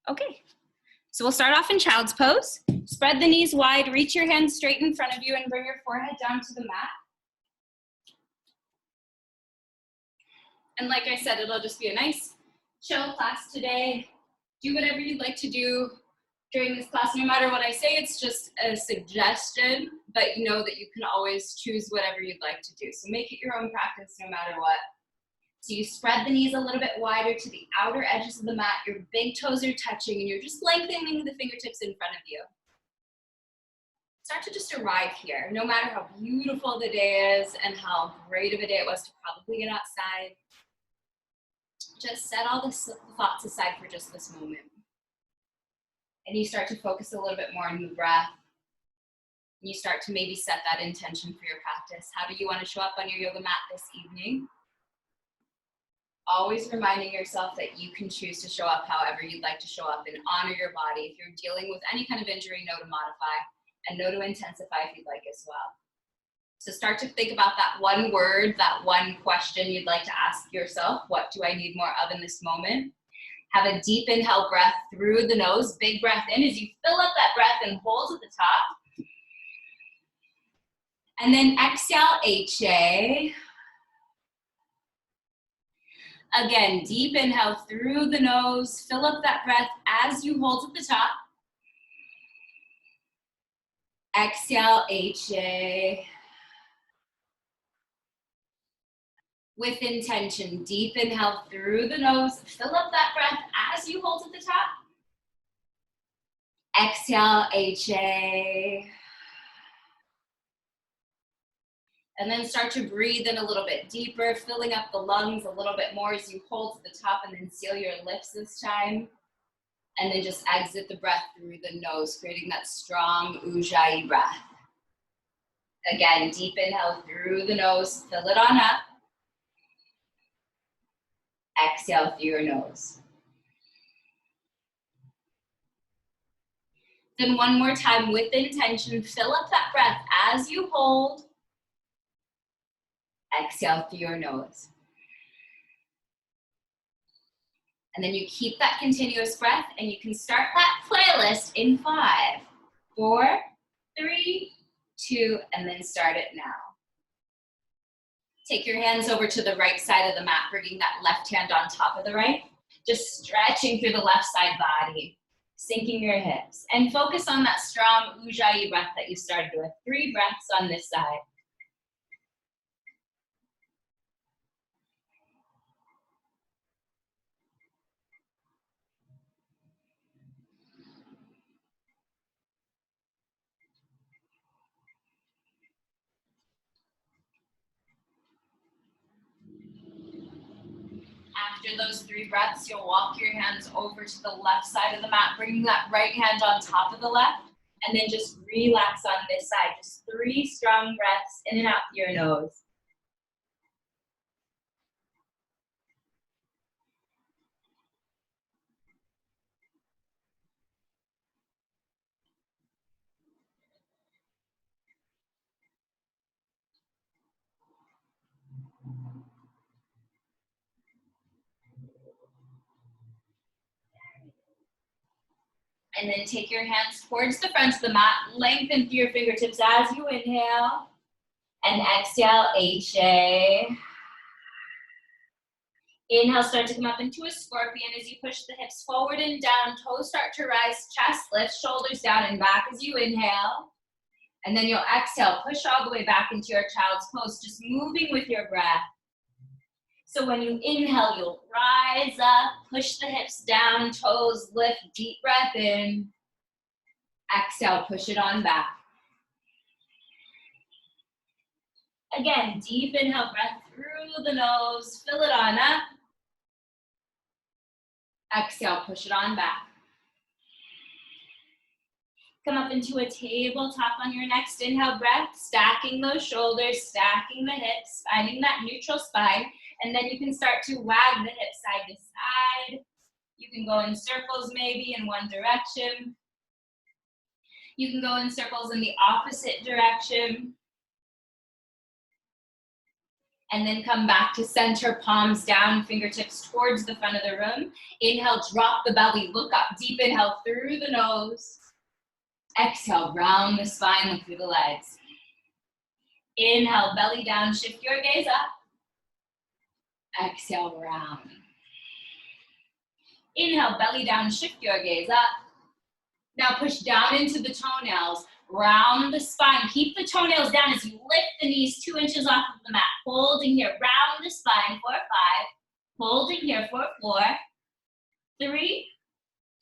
Okay, so we'll start off in child's pose. Spread the knees wide, reach your hands straight in front of you and bring your forehead down to the mat. And like I said, it'll just be a nice, chill class today. Do whatever you'd like to do during this class. No matter what I say, it's just a suggestion, but you know that you can always choose whatever you'd like to do. So make it your own practice no matter what. So you spread the knees a little bit wider to the outer edges of the mat. Your big toes are touching and you're just lengthening the fingertips in front of you. Start to just arrive here. No matter how beautiful the day is and how great of a day it was to probably get outside, just set all the thoughts aside for just this moment. And you start to focus a little bit more on the breath. And you start to maybe set that intention for your practice. How do you want to show up on your yoga mat this evening? Always reminding yourself that you can choose to show up however you'd like to show up and honor your body. If you're dealing with any kind of injury, know to modify and know to intensify if you'd like as well. So start to think about that one word, that one question you'd like to ask yourself. What do I need more of in this moment? Have a deep inhale breath through the nose. Big breath in as you fill up that breath and hold at the top. And then exhale, HA. Again, deep inhale through the nose. Fill up that breath as you hold at the top. Exhale, HA. With intention, deep inhale through the nose. Fill up that breath as you hold at the top. Exhale, HA. And then start to breathe in a little bit deeper, filling up the lungs a little bit more as you hold to the top and then seal your lips this time. And then just exit the breath through the nose, creating that strong Ujjayi breath. Again, deep inhale through the nose, fill it on up. Exhale through your nose. Then one more time with intention, fill up that breath as you hold. Exhale through your nose. And then you keep that continuous breath and you can start that playlist in 5, 4, 3, 2, and then start it now. Take your hands over to the right side of the mat, bringing that left hand on top of the right. Just stretching through the left side body, sinking your hips. And focus on that strong Ujjayi breath that you started with. 3 breaths on this side. After those 3 breaths, you'll walk your hands over to the left side of the mat, bringing that right hand on top of the left, and then just relax on this side. Just 3 strong breaths in and out through your nose. And then take your hands towards the front of the mat, lengthen through your fingertips as you inhale, and exhale, HA. Inhale, start to come up into a scorpion as you push the hips forward and down, toes start to rise, chest lifts, shoulders down and back as you inhale. And then you'll exhale, push all the way back into your child's pose, just moving with your breath. So when you inhale, you'll rise up, push the hips down, toes lift, deep breath in. Exhale, push it on back. Again, deep inhale, breath through the nose, fill it on up. Exhale, push it on back. Come up into a tabletop on your next inhale breath, stacking those shoulders, stacking the hips, finding that neutral spine. And then you can start to wag the hips side to side. You can go in circles maybe in one direction. You can go in circles in the opposite direction. And then come back to center, palms down, fingertips towards the front of the room. Inhale, drop the belly, look up. Deep inhale through the nose. Exhale, round the spine, look through the legs. Inhale, belly down, shift your gaze up. Exhale, round. Inhale, belly down, shift your gaze up. Now push down into the toenails, round the spine. Keep the toenails down as you lift the knees 2 inches off of the mat. Holding here, round the spine for 5. Holding here for 4, 3,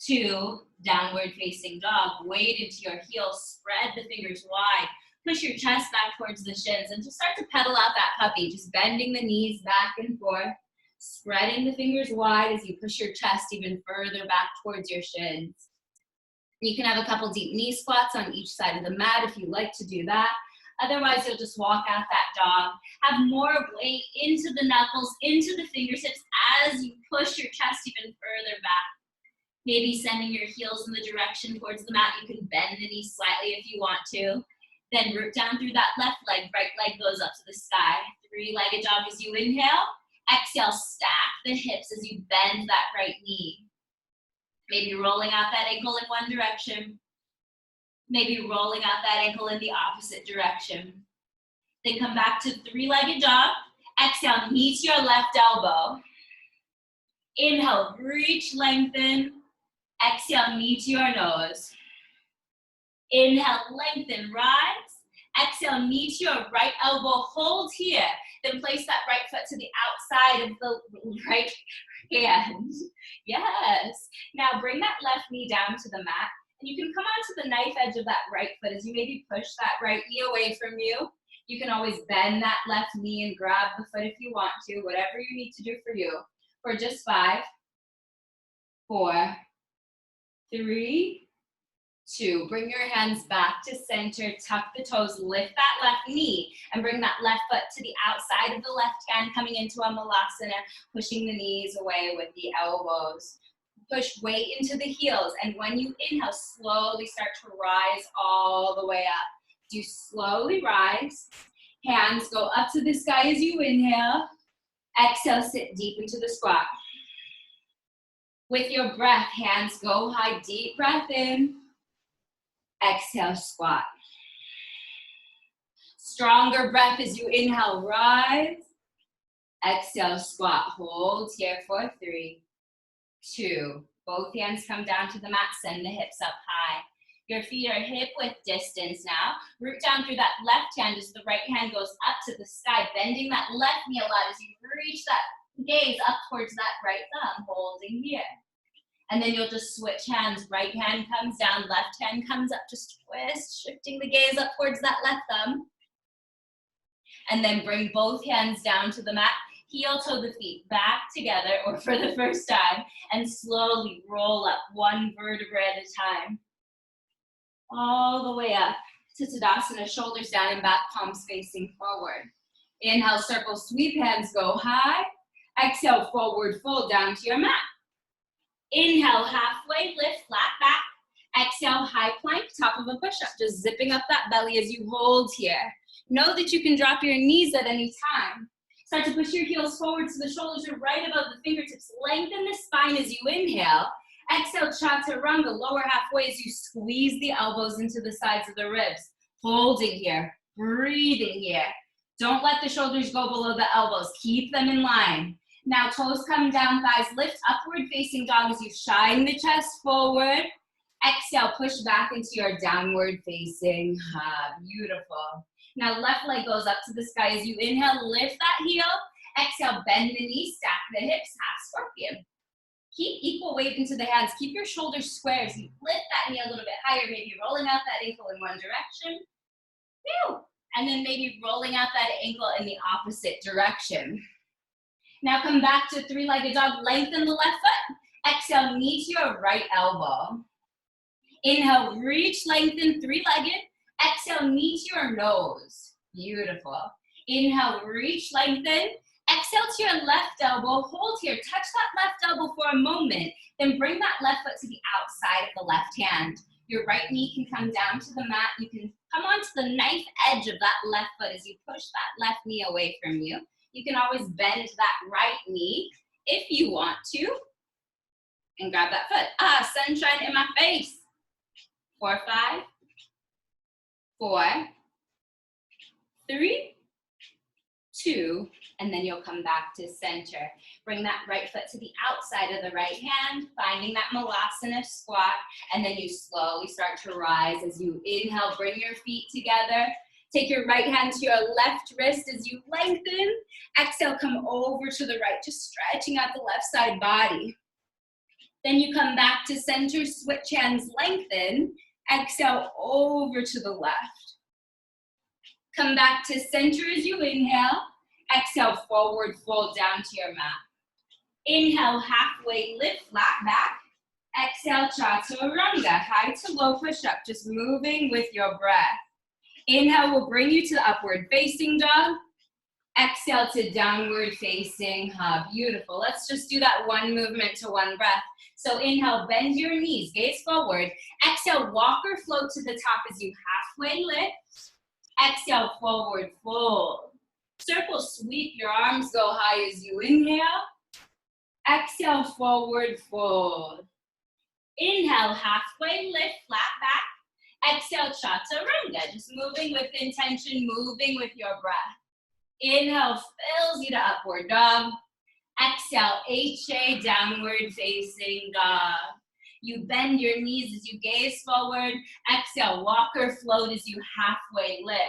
2, downward facing dog. Weight into your heels, spread the fingers wide. Push your chest back towards the shins and just start to pedal out that puppy. Just bending the knees back and forth, spreading the fingers wide as you push your chest even further back towards your shins. You can have a couple deep knee squats on each side of the mat if you like to do that. Otherwise, you'll just walk out that dog. Have more weight into the knuckles, into the fingertips as you push your chest even further back. Maybe sending your heels in the direction towards the mat. You can bend the knees slightly if you want to. Then root down through that left leg, right leg goes up to the sky. 3-legged dog as you inhale. Exhale, stack the hips as you bend that right knee. Maybe rolling out that ankle in one direction. Maybe rolling out that ankle in the opposite direction. Then come back to 3-legged dog. Exhale, knee to your left elbow. Inhale, reach, lengthen. Exhale, knee to your nose. Inhale, lengthen, rise. Exhale, knee to your right elbow, hold here. Then place that right foot to the outside of the right hand. Yes. Now bring that left knee down to the mat. And you can come onto the knife edge of that right foot as you maybe push that right knee away from you. You can always bend that left knee and grab the foot if you want to, whatever you need to do for you. For just 5, 4, 3, 2. Bring your hands back to center, tuck the toes, lift that left knee, and bring that left foot to the outside of the left hand, coming into a malasana, pushing the knees away with the elbows. Push weight into the heels, and when you inhale, slowly start to rise all the way up. You slowly rise. Hands go up to the sky as you inhale. Exhale, sit deep into the squat. With your breath, hands go high, deep breath in. Exhale, squat. Stronger breath as you inhale, rise. Exhale, squat. Hold here for 3, 2. Both hands come down to the mat, send the hips up high. Your feet are hip width distance now. Root down through that left hand as the right hand goes up to the sky, bending that left knee a lot as you reach that gaze up towards that right thumb, holding here. And then you'll just switch hands. Right hand comes down, left hand comes up, just twist, shifting the gaze up towards that left thumb. And then bring both hands down to the mat. Heel toe the feet back together, or for the first time, and slowly roll up 1 vertebra at a time. All the way up to Tadasana, shoulders down and back, palms facing forward. Inhale, circle, sweep, hands go high. Exhale, forward fold down to your mat. Inhale, halfway lift, flat back. Exhale, high plank, top of a push-up. Just zipping up that belly as you hold here. Know that you can drop your knees at any time. Start to push your heels forward so the shoulders are right above the fingertips. Lengthen the spine as you inhale. Exhale, chaturanga, lower halfway as you squeeze the elbows into the sides of the ribs. Holding here, breathing here. Don't let the shoulders go below the elbows. Keep them in line. Now toes come down, thighs lift, upward facing dog as you shine the chest forward. Exhale, push back into your downward facing hug. Beautiful. Now left leg goes up to the sky as you inhale, lift that heel. Exhale, bend the knee, stack the hips, half scorpion. Keep equal weight into the hands. Keep your shoulders square as you lift that knee a little bit higher, maybe rolling out that ankle in one direction. Whew. And then maybe rolling out that ankle in the opposite direction. Now come back to 3-legged dog, lengthen the left foot. Exhale, knee to your right elbow. Inhale, reach, lengthen, 3-legged. Exhale, knee to your nose. Beautiful. Inhale, reach, lengthen. Exhale to your left elbow. Hold here. Touch that left elbow for a moment. Then bring that left foot to the outside of the left hand. Your right knee can come down to the mat. You can come onto the knife edge of that left foot as you push that left knee away from you. You can always bend that right knee if you want to. And grab that foot. Sunshine in my face. 4, 5, 4, 3, 2, and then you'll come back to center. Bring that right foot to the outside of the right hand, finding that Malasana squat, and then you slowly start to rise as you inhale, bring your feet together. Take your right hand to your left wrist as you lengthen. Exhale, come over to the right, just stretching out the left side body. Then you come back to center, switch hands, lengthen. Exhale, over to the left. Come back to center as you inhale. Exhale, forward fold down to your mat. Inhale, halfway lift, flat back. Exhale, chaturanga, high to low push-up, just moving with your breath. Inhale will bring you to the upward facing dog. Exhale to downward facing hug. Beautiful. Let's just do that one movement to one breath. So inhale, bend your knees, gaze forward. Exhale, walk or float to the top as you halfway lift. Exhale, forward fold. Circle, sweep, your arms go high as you inhale. Exhale, forward fold. Inhale, halfway lift, flat back. Exhale, chaturanga, just moving with intention, moving with your breath. Inhale, fills you to upward dog. Exhale, HA, downward facing dog. You bend your knees as you gaze forward. Exhale, walk or float as you halfway lift.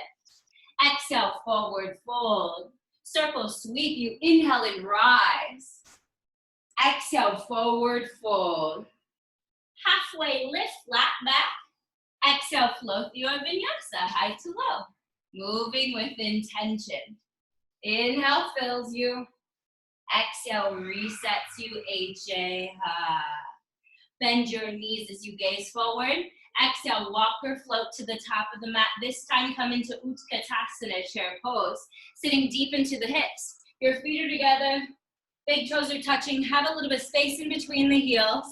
Exhale, forward fold. Circle, sweep, you inhale and rise. Exhale, forward fold. Halfway lift, flat back. Exhale, flow through your vinyasa, high to low. Moving with intention. Inhale, fills you. Exhale, resets you, HA. Bend your knees as you gaze forward. Exhale, walk or float to the top of the mat. This time come into Utkatasana, chair pose. Sitting deep into the hips. Your feet are together. Big toes are touching. Have a little bit of space in between the heels.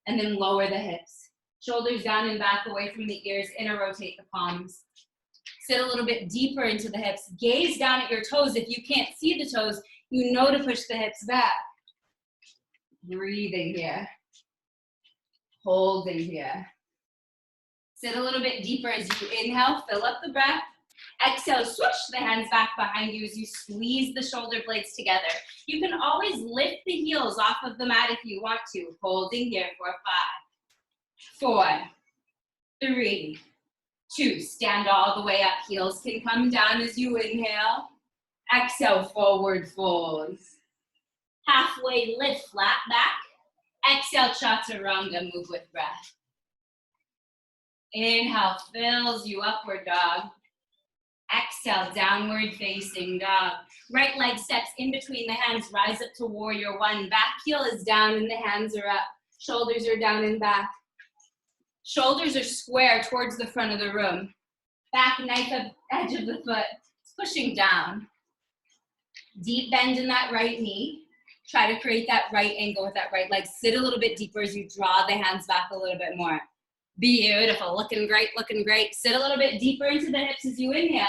And then lower the hips. Shoulders down and back away from the ears. Inner rotate the palms. Sit a little bit deeper into the hips. Gaze down at your toes. If you can't see the toes, you know to push the hips back. Breathing here. Holding here. Sit a little bit deeper as you inhale. Fill up the breath. Exhale, switch the hands back behind you as you squeeze the shoulder blades together. You can always lift the heels off of the mat if you want to. Holding here for 5, 4, 3, 2. Stand all the way up. Heels can come down as you inhale. Exhale, forward fold. Halfway lift, flat back. Exhale, chaturanga, move with breath. Inhale, fills you, upward dog. Exhale, downward facing dog. Right leg steps in between the hands, rise up to warrior one. Back heel is down and the hands are up. Shoulders are down and back. Shoulders are square towards the front of the room. Back knife up, edge of the foot. It's pushing down. Deep bend in that right knee. Try to create that right angle with that right leg. Sit a little bit deeper as you draw the hands back a little bit more. Beautiful, looking great, looking great. Sit a little bit deeper into the hips as you inhale,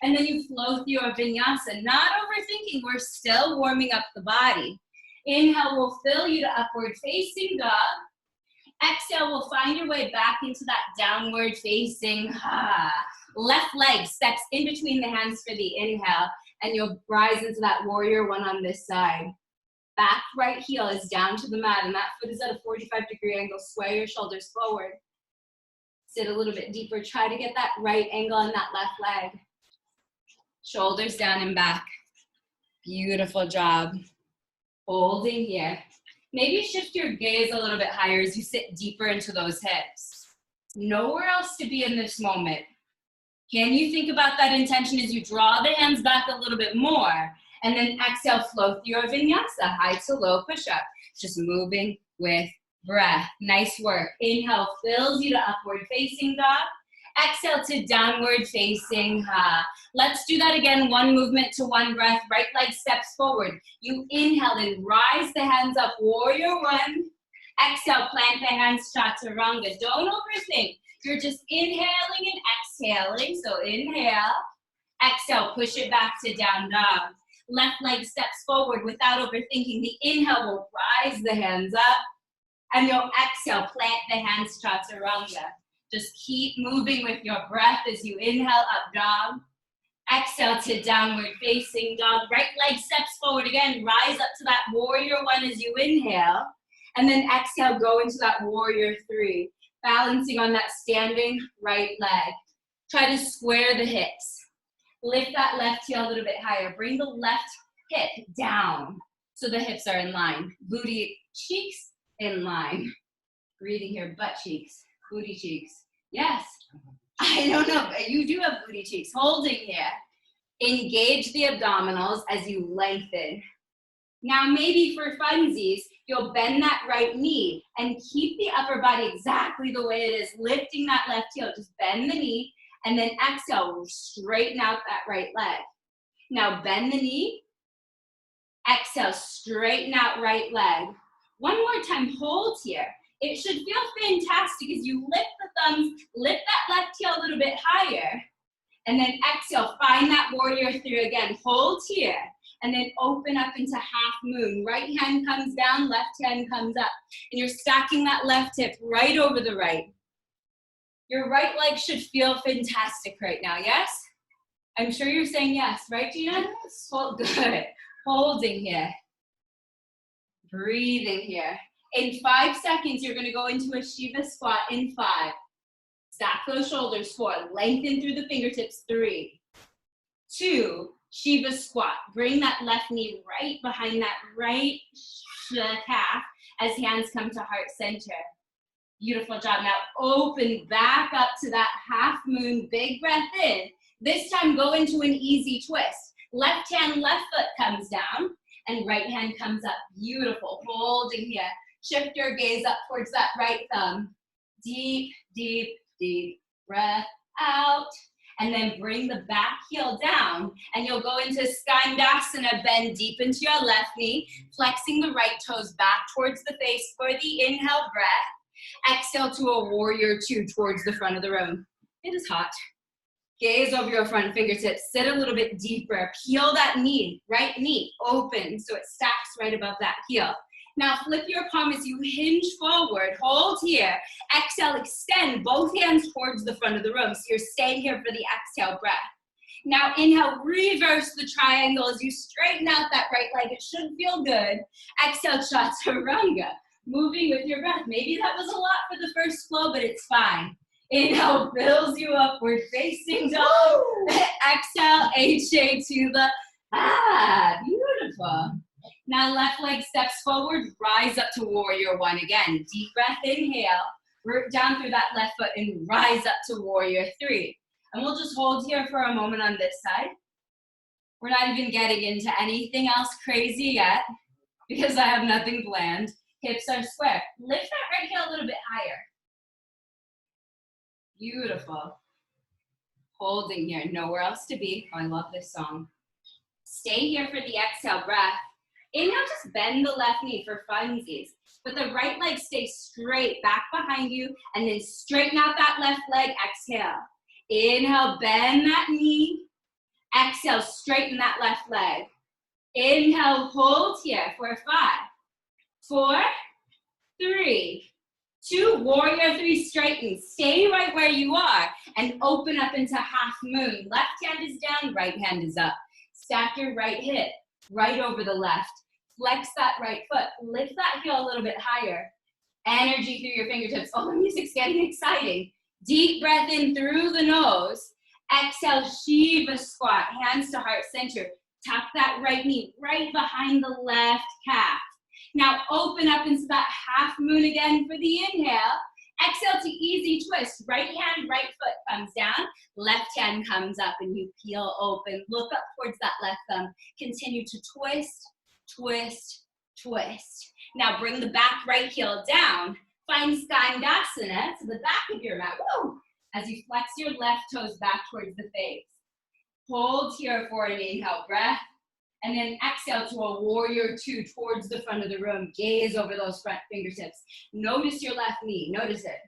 and then you flow through your vinyasa. Not overthinking, we're still warming up the body. Inhale will fill you to upward facing dog. Exhale will find your way back into that downward facing. Left leg steps in between the hands for the inhale, and you'll rise into that warrior one on this side. Back right heel is down to the mat, and that foot is at a 45-degree angle. Sway your shoulders forward. Sit a little bit deeper. Try to get that right angle on that left leg. Shoulders down and back. Beautiful job. Holding here. Maybe shift your gaze a little bit higher as you sit deeper into those hips. Nowhere else to be in this moment. Can you think about that intention as you draw the hands back a little bit more? And then exhale, flow through your vinyasa, high to low push-up. Just moving with breath. Nice work. Inhale fills you to upward facing dog. Exhale to downward facing Let's do that again. One movement to one breath. Right leg steps forward. You inhale and rise the hands up. Warrior one. Exhale, plant the hands, chaturanga. Don't overthink. You're just inhaling and exhaling. So inhale. Exhale, push it back to down dog. Left leg steps forward without overthinking. The inhale will rise the hands up. And you'll exhale, plant the hands, Chaturanga. Just keep moving with your breath as you inhale, up dog. Exhale to downward facing dog. Right leg steps forward again. Rise up to that warrior one as you inhale. And then exhale, go into that warrior three. Balancing on that standing right leg. Try to square the hips. Lift that left heel a little bit higher. Bring the left hip down so the hips are in line. Booty cheeks in line. Breathing here, butt cheeks, booty cheeks. Yes, I don't know, but you do have booty cheeks. Holding here. Engage the abdominals as you lengthen. Now maybe for funsies, you'll bend that right knee and keep the upper body exactly the way it is, lifting that left heel. Just bend the knee and then exhale, straighten out that right leg. Now bend the knee, exhale, straighten out right leg. One more time, hold here. It should feel fantastic as you lift the thumbs, lift that left heel a little bit higher, and then exhale, find that warrior three again. Hold here, and then open up into half moon. Right hand comes down, left hand comes up. And you're stacking that left hip right over the right. Your right leg should feel fantastic right now, yes? I'm sure you're saying yes, right, Gina? Yes. Hold, good. Holding here. Breathing here. In 5 seconds, you're gonna go into a Shiva squat in 5. Stack those shoulders, 4. Lengthen through the fingertips, 3, 2, Shiva squat. Bring that left knee right behind that right calf as hands come to heart center. Beautiful job. Now open back up to that half moon, big breath in. This time go into an easy twist. Left hand, left foot comes down and right hand comes up. Beautiful. Holding here. Shift your gaze up towards that right thumb. Deep, deep, deep breath out. And then bring the back heel down and you'll go into Skandasana, bend deep into your left knee, flexing the right toes back towards the face for the inhale breath. Exhale to a warrior two towards the front of the room. It is hot. Gaze over your front fingertips, sit a little bit deeper, peel that knee, right knee open so it stacks right above that heel. Now flip your palm as you hinge forward, hold here, exhale, extend both hands towards the front of the room. So you're staying here for the exhale breath. Now inhale, reverse the triangle as you straighten out that right leg. It should feel good. Exhale, Chaturanga, moving with your breath. Maybe that was a lot for the first flow, but it's fine. Inhale, fills you upward facing dog. Exhale, HA to the, beautiful. Now left leg steps forward, rise up to warrior one again. Deep breath, inhale, root down through that left foot and rise up to warrior three. And we'll just hold here for a moment on this side. We're not even getting into anything else crazy yet because I have nothing planned. Hips are square. Lift that right heel a little bit higher. Beautiful. Holding here, nowhere else to be. Oh, I love this song. Stay here for the exhale breath. Inhale, just bend the left knee for funsies. But the right leg stays straight back behind you and then straighten out that left leg, exhale. Inhale, bend that knee. Exhale, straighten that left leg. Inhale, hold here for 5, 4, 3, 2, warrior three, straighten. Stay right where you are and open up into half moon. Left hand is down, right hand is up. Stack your right hip right over the left. Flex that right foot. Lift that heel a little bit higher. Energy through your fingertips. Oh, the music's getting exciting. Deep breath in through the nose. Exhale, Shiva squat. Hands to heart center. Tuck that right knee right behind the left calf. Now open up into that half moon again for the inhale. Exhale to easy twist. Right hand, right foot comes down. Left hand comes up and you peel open. Look up towards that left thumb. Continue to twist, twist, twist. Now bring the back right heel down. Find Skandasana to the back of your mat. Woo! As you flex your left toes back towards the face. Hold here for an inhale breath. And then exhale to a warrior two towards the front of the room. Gaze over those front fingertips. Notice your left knee, notice it.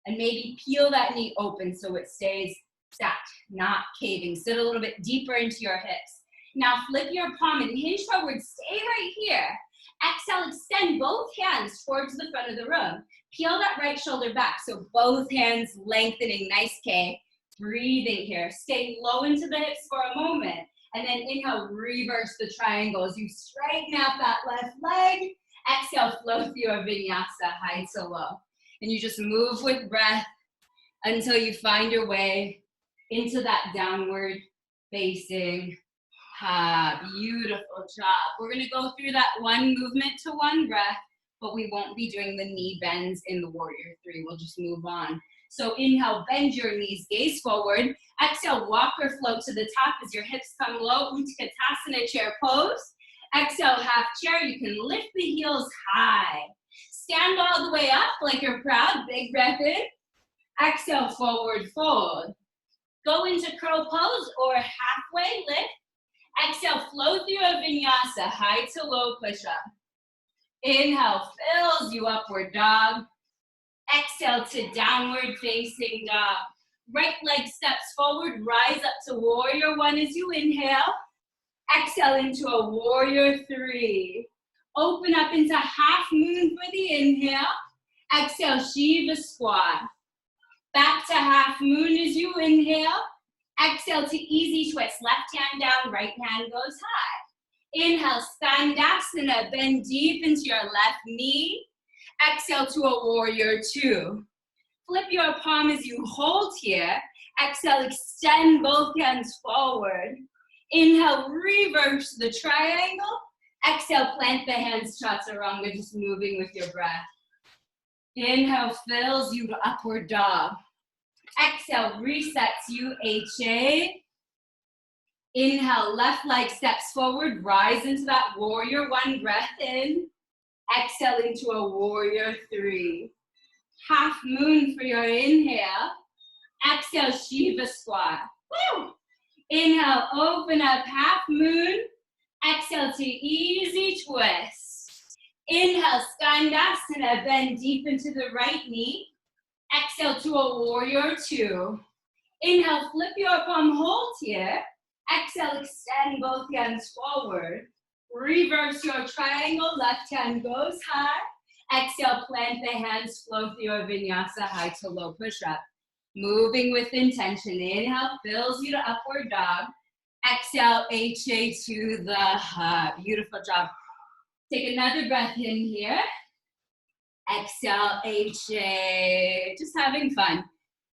And maybe peel that knee open so it stays stacked, not caving. Sit a little bit deeper into your hips. Now flip your palm and hinge forward, stay right here. Exhale, extend both hands towards the front of the room. Peel that right shoulder back, so both hands lengthening, nice K. Breathing here, stay low into the hips for a moment, and then inhale, reverse the triangles. You straighten out that left leg. Exhale, flow through a vinyasa, high to low. And you just move with breath until you find your way into that downward facing. Beautiful job. We're gonna go through that one movement to one breath, but we won't be doing the knee bends in the warrior three. We'll just move on. So inhale, bend your knees, gaze forward. Exhale, walk or float to the top as your hips come low. Utkatasana, chair pose. Exhale, half chair. You can lift the heels high. Stand all the way up like you're proud. Big breath in. Exhale, forward fold. Go into crow pose or halfway lift. Exhale, flow through a vinyasa, high to low push-up. Inhale, fills you upward dog. Exhale to downward facing dog. Right leg steps forward, rise up to warrior one as you inhale. Exhale into a warrior three. Open up into half moon for the inhale. Exhale, Shiva squat. Back to half moon as you inhale. Exhale to easy twist. Left hand down, right hand goes high. Inhale, Tadasana. Bend deep into your left knee. Exhale to a warrior two. Flip your palm as you hold here. Exhale, extend both hands forward. Inhale, reverse the triangle. Exhale, plant the hands, Chaturanga, just moving with your breath. Inhale, fills you to upward dog. Exhale, resets you, HA. Inhale, left leg steps forward, rise into that warrior one, breath in. Exhale into a warrior three. Half moon for your inhale. Exhale, Shiva squat. Woo! Inhale, open up, half moon. Exhale to easy twist. Inhale, Skandasana, bend deep into the right knee. Exhale to a warrior two. Inhale, flip your palm, hold here. Exhale, extend both hands forward. Reverse your triangle, left hand goes high. Exhale, plant the hands, flow through a vinyasa, high to low push-up. Moving with intention. Inhale, fills you to upward dog. Exhale, HA to the hub. Beautiful job. Take another breath in here. Exhale, HA. Just having fun.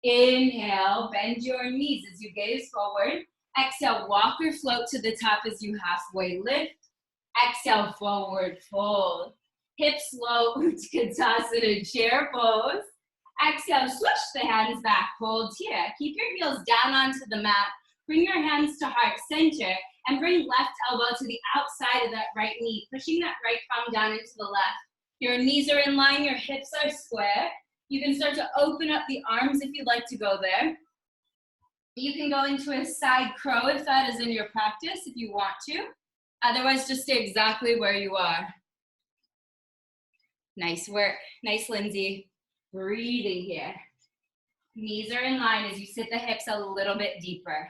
Inhale, bend your knees as you gaze forward. Exhale, walk or float to the top as you halfway lift. Exhale, forward fold. Hips low, Utkatasana, chair pose. Exhale, switch the hands back, hold here. Keep your heels down onto the mat. Bring your hands to heart center and bring left elbow to the outside of that right knee, pushing that right palm down into the left. Your knees are in line, your hips are square. You can start to open up the arms if you'd like to go there. You can go into a side crow if that is in your practice, if you want to. Otherwise, just stay exactly where you are. Nice work. Nice, Lindsay. Breathing here. Knees are in line as you sit the hips a little bit deeper.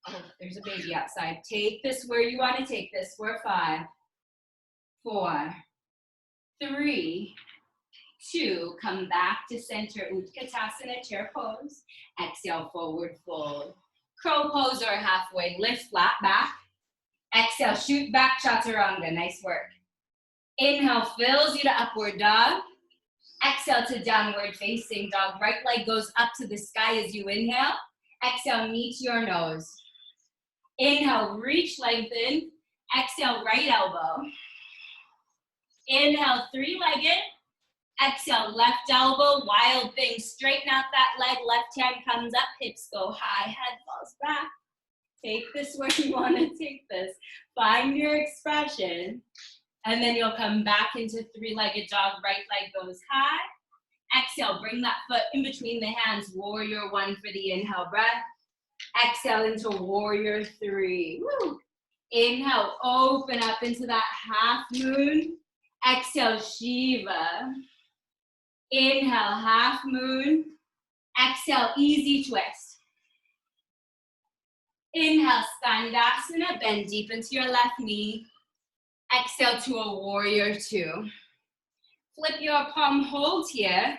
Oh, there's a baby outside. Take this where you want to take this for 5, 4, 3, 2. Come back to center. Utkatasana, chair pose. Exhale, forward fold. Crow pose or halfway lift, flat back. Exhale, shoot back, Chaturanga. Nice work. Inhale, fills you to upward dog. Exhale to downward facing dog. Right leg goes up to the sky as you inhale. Exhale, knee to your nose. Inhale, reach, lengthen. Exhale, right elbow. Inhale, three-legged. Exhale, left elbow, wild thing. Straighten out that leg, left hand comes up, hips go high, head falls back. Take this where you want to take this. Find your expression. And then you'll come back into three-legged dog, right leg goes high. Exhale, bring that foot in between the hands, warrior one for the inhale breath. Exhale into warrior three. Woo. Inhale, open up into that half moon. Exhale, Shiva. Inhale, half moon. Exhale, easy twist. Inhale, Tadasana, bend deep into your left knee. Exhale to a warrior two. Flip your palm, hold here.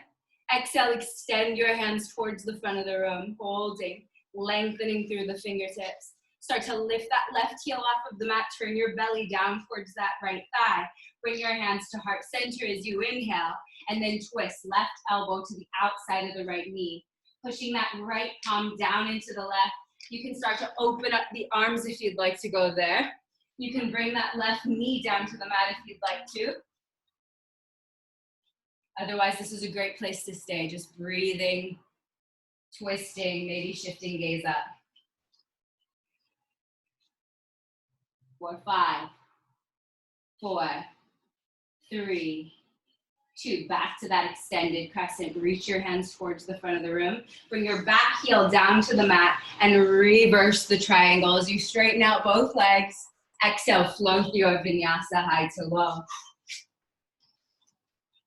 Exhale, extend your hands towards the front of the room, holding, lengthening through the fingertips. Start to lift that left heel off of the mat, turn your belly down towards that right thigh. Bring your hands to heart center as you inhale, and then twist left elbow to the outside of the right knee. Pushing that right palm down into the left. You can start to open up the arms if you'd like to go there. You can bring that left knee down to the mat if you'd like to. Otherwise, this is a great place to stay, just breathing, twisting, maybe shifting gaze up. 4, 5, 4, 3, 2. Back to that extended crescent. Reach your hands towards the front of the room. Bring your back heel down to the mat and reverse the triangle as you straighten out both legs. Exhale, flow through your vinyasa, high to low.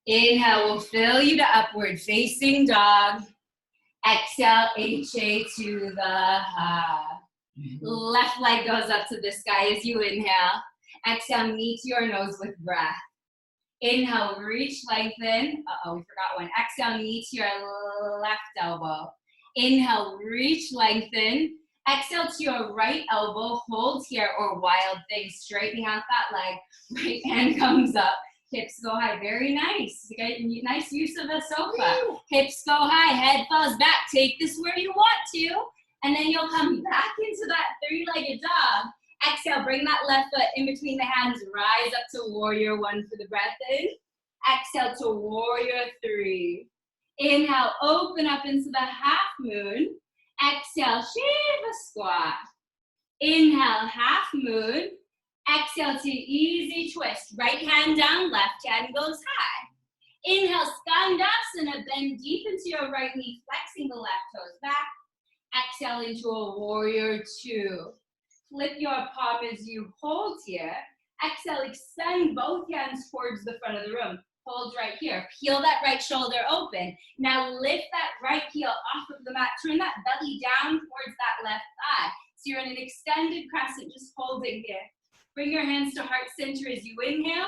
Inhale will fill you to upward facing dog. Exhale, HA to the high. Left leg goes up to the sky as you inhale. Exhale, knee to your nose with breath. Inhale, reach, lengthen. Uh-oh, we forgot one. Exhale, knee to your left elbow. Inhale, reach, lengthen. Exhale to your right elbow. Hold here or wild thing. Straightening out that leg. Right hand comes up. Hips go high. Very nice. You got nice use of a sofa. Woo. Hips go high. Head falls back. Take this where you want to. And then you'll come back into that three-legged dog. Exhale, bring that left foot in between the hands. Rise up to warrior one for the breath in. Exhale to warrior three. Inhale, open up into the half moon. Exhale, Shiva squat. Inhale, half moon. Exhale to easy twist. Right hand down, left hand goes high. Inhale, Skandasana. Bend deep into your right knee, flexing the left toes back. Exhale into a warrior two. Flip your palm as you hold here. Exhale, extend both hands towards the front of the room. Hold right here. Peel that right shoulder open. Now lift that right heel off of the mat. Turn that belly down towards that left thigh. So you're in an extended crescent, just holding here. Bring your hands to heart center as you inhale.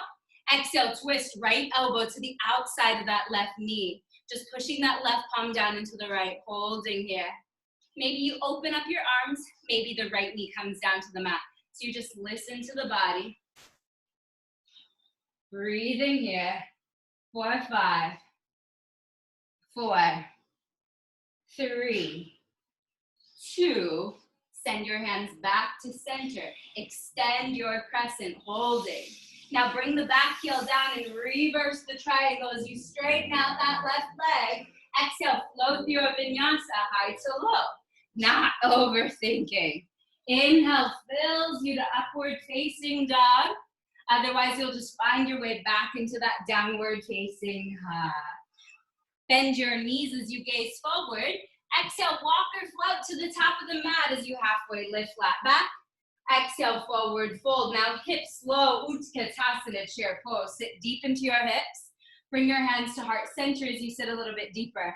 Exhale, twist right elbow to the outside of that left knee. Just pushing that left palm down into the right, holding here. Maybe you open up your arms, maybe the right knee comes down to the mat. So you just listen to the body. Breathing here. 4, 5, 4, 3, 2. Send your hands back to center. Extend your crescent, holding. Now bring the back heel down and reverse the triangle as you straighten out that left leg. Exhale, flow through your vinyasa, high to low. Not overthinking. Inhale fills you to upward facing dog. Otherwise, you'll just find your way back into that downward facing high. Bend your knees as you gaze forward. Exhale, walk or float to the top of the mat as you halfway lift flat back. Exhale, forward fold. Now hips low, Utkatasana, chair pose. Sit deep into your hips. Bring your hands to heart center as you sit a little bit deeper.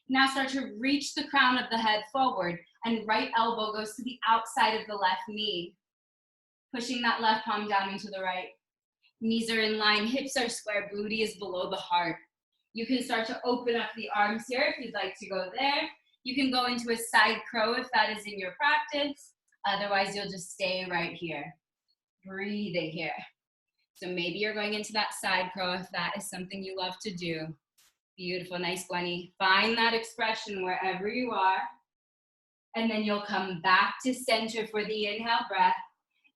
Now start to reach the crown of the head forward, and right elbow goes to the outside of the left knee. Pushing that left palm down into the right. Knees are in line, hips are square, booty is below the heart. You can start to open up the arms here if you'd like to go there. You can go into a side crow if that is in your practice. Otherwise, you'll just stay right here. Breathing here. So maybe you're going into that side crow if that is something you love to do. Beautiful, nice, Gwenny. Find that expression wherever you are. And then you'll come back to center for the inhale breath.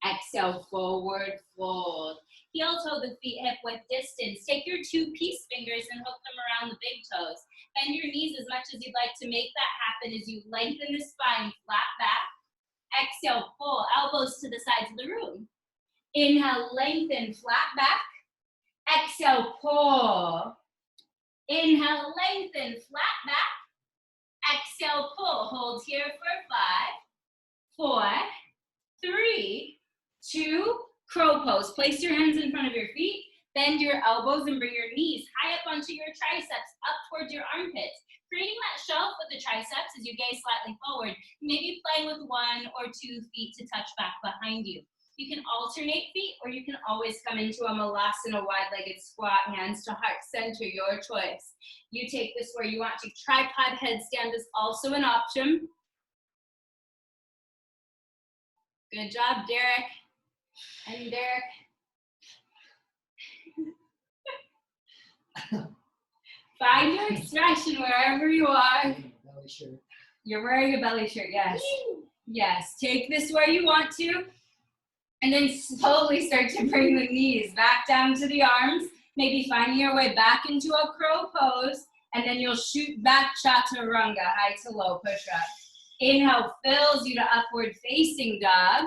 Exhale, forward fold. Heel toe the feet hip width distance. Take your 2 peace fingers and hook them around the big toes. Bend your knees as much as you'd like to make that happen as you lengthen the spine, flat back. Exhale, pull, elbows to the sides of the room. Inhale, lengthen, flat back. Exhale, pull. Inhale, lengthen, flat back. Exhale, pull. Hold here for 5, 4, 3, 2, crow pose. Place your hands in front of your feet. Bend your elbows and bring your knees high up onto your triceps, up towards your armpits, creating that shelf with the triceps as you gaze slightly forward, maybe playing with 1 or 2 feet to touch back behind you. You can alternate feet, or you can always come into a malasana wide-legged squat, hands to heart center, your choice. You take this where you want to. Tripod headstand is also an option. Good job, Derek and Derek. Find your expression wherever you are. Belly shirt. You're wearing a belly shirt, yes. Yes, take this where you want to. And then slowly start to bring the knees back down to the arms. Maybe finding your way back into a crow pose. And then you'll shoot back chaturanga, high to low push-up. Inhale fills you to upward facing dog.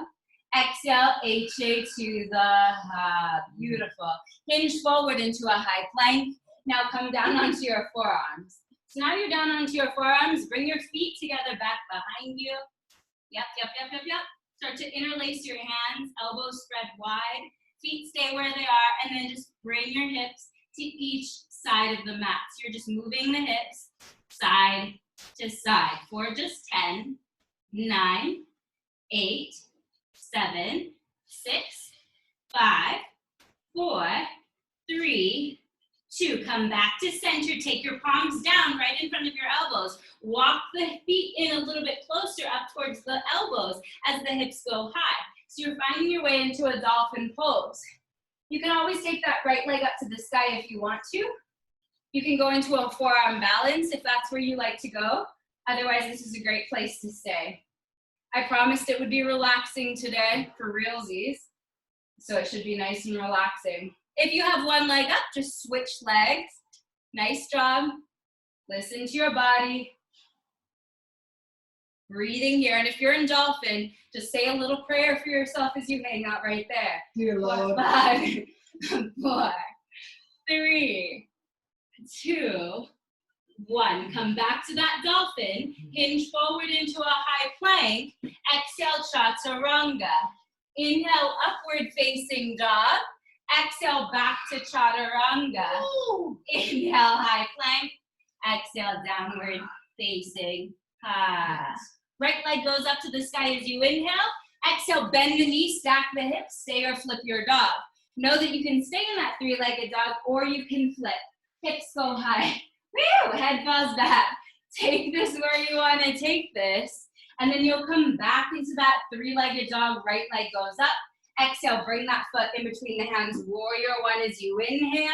Exhale, HA to the hub. Beautiful. Hinge forward into a high plank. Now come down onto your forearms. So now you're down onto your forearms. Bring your feet together back behind you. Yep. Start to interlace your hands, elbows spread wide. Feet stay where they are, and then just bring your hips to each side of the mat. So you're just moving the hips side to side for just 10, 9, 8, 7, 6, 5, 4, 3, 2. Come back to center. Take your palms down right in front of your elbows. Walk the feet in a little bit closer up towards the elbows as the hips go high. So you're finding your way into a dolphin pose. You can always take that right leg up to the sky if you want to. You can go into a forearm balance if that's where you like to go. Otherwise, this is a great place to stay. I promised it would be relaxing today for realsies, so it should be nice and relaxing. If you have one leg up, just switch legs. Nice job. Listen to your body. Breathing here. And if you're in dolphin, just say a little prayer for yourself as you hang out right there. Dear Lord. 5, 4, 3, 2, 1. Come back to that dolphin. Hinge forward into a high plank. Exhale, chaturanga. Inhale, upward facing dog. Exhale, back to chaturanga. Inhale, high plank. Exhale, downward facing high. Right leg goes up to the sky as you inhale. Exhale, bend the knee, stack the hips, stay or flip your dog. Know that you can stay in that 3-legged dog, or you can flip. Hips go high. Woo! Head falls back. Take this where you want to take this. And then you'll come back into that 3-legged dog. Right leg goes up. Exhale, bring that foot in between the hands. Warrior 1 as you inhale.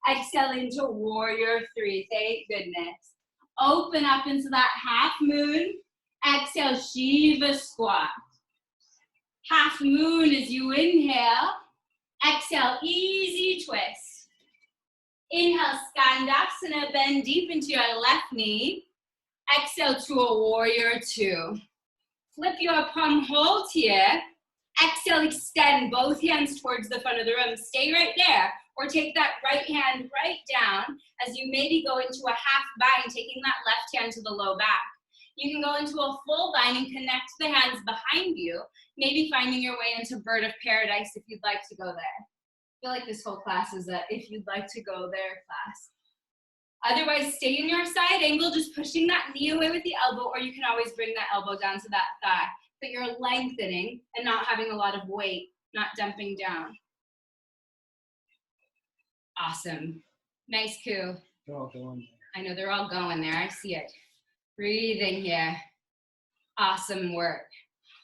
Exhale into warrior 3. Thank goodness. Open up into that half moon. Exhale, Shiva squat. Half moon as you inhale. Exhale, easy twist. Inhale, Skandasana, bend deep into your left knee. Exhale to a warrior 2. Flip your palm, hold here. Exhale, extend both hands towards the front of the room. Stay right there, or take that right hand right down as you maybe go into a half bind, taking that left hand to the low back. You can go into a full bind and connect the hands behind you, maybe finding your way into bird of paradise if you'd like to go there. I feel like this whole class is a if you'd like to go there class. Otherwise, stay in your side angle, just pushing that knee away with the elbow, or you can always bring that elbow down to that thigh. But you're lengthening and not having a lot of weight, not dumping down. Awesome. Nice coup. They're all going there. I know they're all going there. I see it. Breathing here. Awesome work.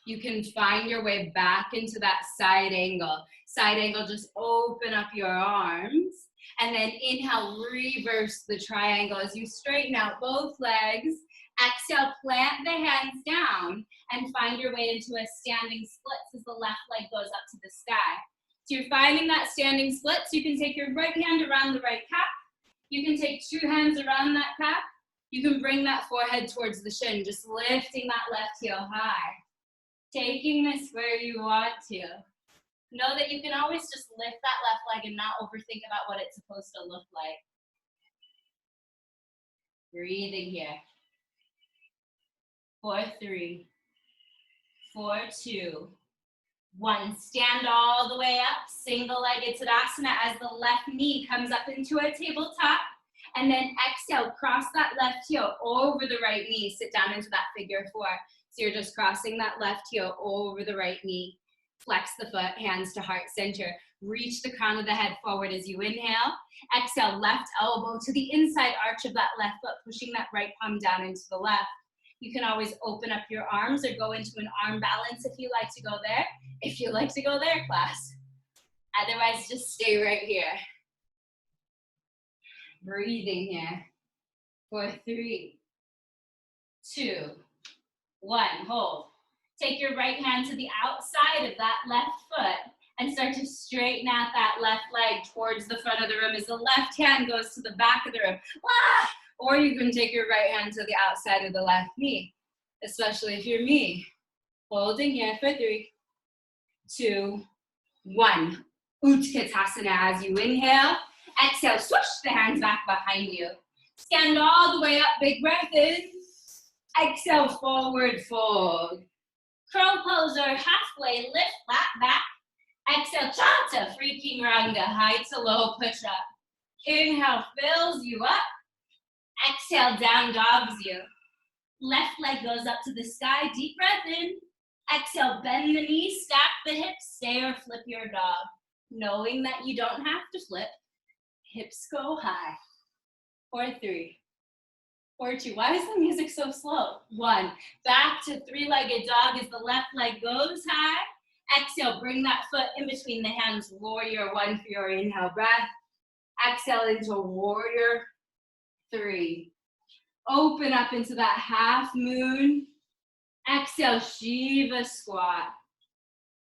You can find your way back into that side angle. Side angle, just open up your arms. And then inhale, reverse the triangle as you straighten out both legs. Exhale, plant the hands down and find your way into a standing split as the left leg goes up to the sky. So you're finding that standing split. So you can take your right hand around the right calf. You can take 2 hands around that calf. You can bring that forehead towards the shin, just lifting that left heel high. Taking this where you want to. Know that you can always just lift that left leg and not overthink about what it's supposed to look like. Breathing here. 4, 3, 4, 2, 1, stand all the way up, single-legged Tadasana as the left knee comes up into a tabletop. And then exhale, cross that left heel over the right knee. Sit down into that figure 4. So you're just crossing that left heel over the right knee. Flex the foot, hands to heart center. Reach the crown of the head forward as you inhale. Exhale, left elbow to the inside arch of that left foot, pushing that right palm down into the left. You can always open up your arms or go into an arm balance if you like to go there. If you like to go there, class. Otherwise, just stay right here. Breathing here for 3, 2, 1. Hold. Take your right hand to the outside of that left foot and start to straighten out that left leg towards the front of the room as the left hand goes to the back of the room. Ah! Or you can take your right hand to the outside of the left knee, especially if you're me. Holding here for 3, 2, 1. Utkatasana as you inhale. Exhale, swoosh the hands back behind you. Stand all the way up, big breath in. Exhale, forward fold. Crow pose or halfway lift, flat back. Exhale, chata, freaking ranga, high to low push up. Inhale, fills you up. Exhale, down dogs you. Left leg goes up to the sky, deep breath in. Exhale, bend the knees, stack the hips, stay or flip your dog. Knowing that you don't have to flip. Hips go high. 4, 3, 4, 2. Why is the music so slow? 1. Back to 3-legged dog as the left leg goes high. Exhale, bring that foot in between the hands. Warrior 1 for your inhale breath. Exhale into warrior 3. Open up into that half moon. Exhale, Shiva squat.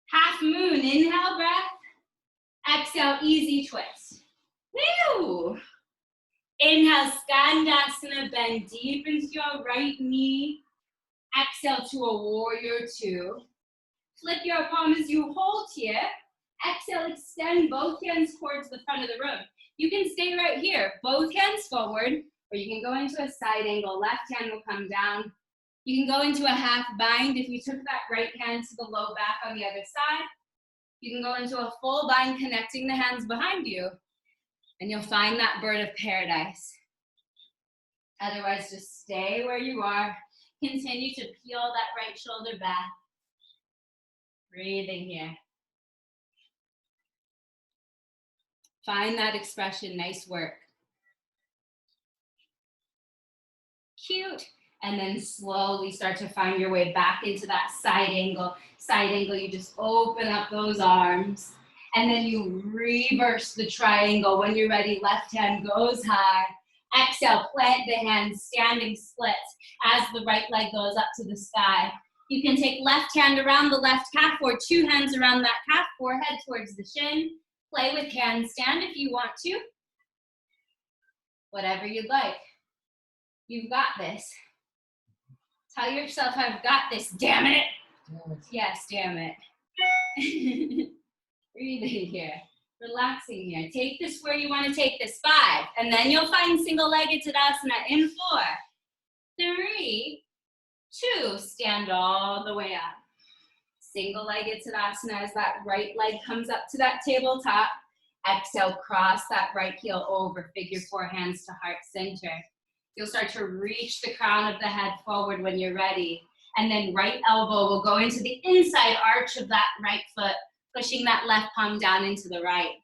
Half moon, inhale breath. Exhale, easy twist. Woo! Inhale, Skandasana, bend deep into your right knee. Exhale to a warrior 2. Flip your palm as you hold here. Exhale, extend both hands towards the front of the room. You can stay right here, both hands forward, or you can go into a side angle. Left hand will come down. You can go into a half bind if you took that right hand to the low back on the other side. You can go into a full bind, connecting the hands behind you. And you'll find that bird of paradise. Otherwise, just stay where you are. Continue to peel that right shoulder back. Breathing here. Find that expression, nice work. Cute. And then slowly start to find your way back into that side angle. Side angle, you just open up those arms. And then you reverse the triangle. When you're ready, left hand goes high. Exhale, plant the hands, standing splits as the right leg goes up to the sky. You can take left hand around the left calf or 2 hands around that calf, forehead towards the shin. Play with handstand if you want to. Whatever you'd like. You've got this. Tell yourself, I've got this, damn it. Yes, damn it. Breathing here, relaxing here. Take this where you want to take this. 5, and then you'll find single-legged Tadasana in 4, 3, 2. Stand all the way up. Single-legged Tadasana as that right leg comes up to that tabletop. Exhale, cross that right heel over, figure 4, hands to heart center. You'll start to reach the crown of the head forward when you're ready. And then right elbow will go into the inside arch of that right foot, pushing that left palm down into the right.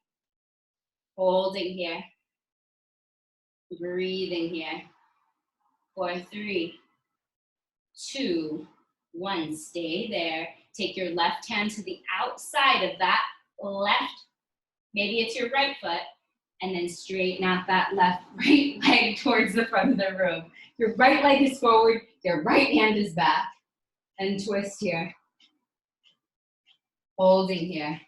Holding here. Breathing here. 4, 3, 2, 1. Stay there. Take your left hand to the outside of that left. Maybe it's your right foot. And then straighten out that right leg towards the front of the room. Your right leg is forward. Your right hand is back. And twist here. Holding here.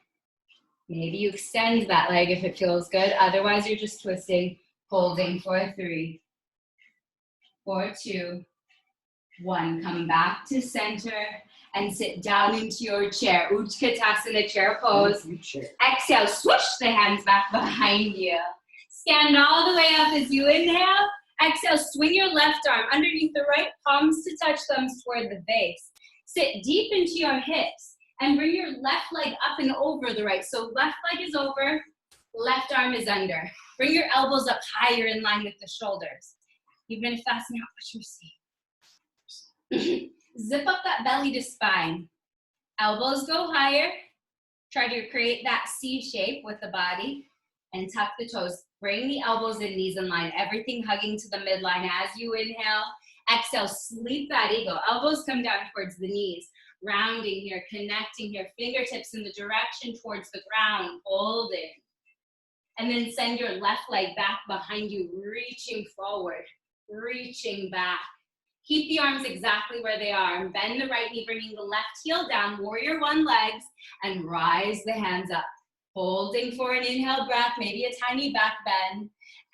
Maybe you extend that leg if it feels good. Otherwise, you're just twisting, holding for 3, 4, 2, 1. Come back to center and sit down into your chair. Utkatasana, chair pose. Exhale, swoosh the hands back behind you. Stand all the way up as you inhale. Exhale, swing your left arm underneath the right, palms to touch thumbs toward the base. Sit deep into your hips. And bring your left leg up and over the right. So left leg is over, left arm is under. Bring your elbows up higher in line with the shoulders. Even if that's not what you see. Zip up that belly to spine. Elbows go higher. Try to create that C shape with the body and tuck the toes. Bring the elbows and knees in line. Everything hugging to the midline as you inhale. Exhale, sleep that eagle. Elbows come down towards the knees. Rounding here, connecting here. Fingertips in the direction towards the ground. Holding. And then send your left leg back behind you, reaching forward, reaching back. Keep the arms exactly where they are. And bend the right knee, bringing the left heel down. Warrior one legs. And rise the hands up. Holding for an inhale breath, maybe a tiny back bend.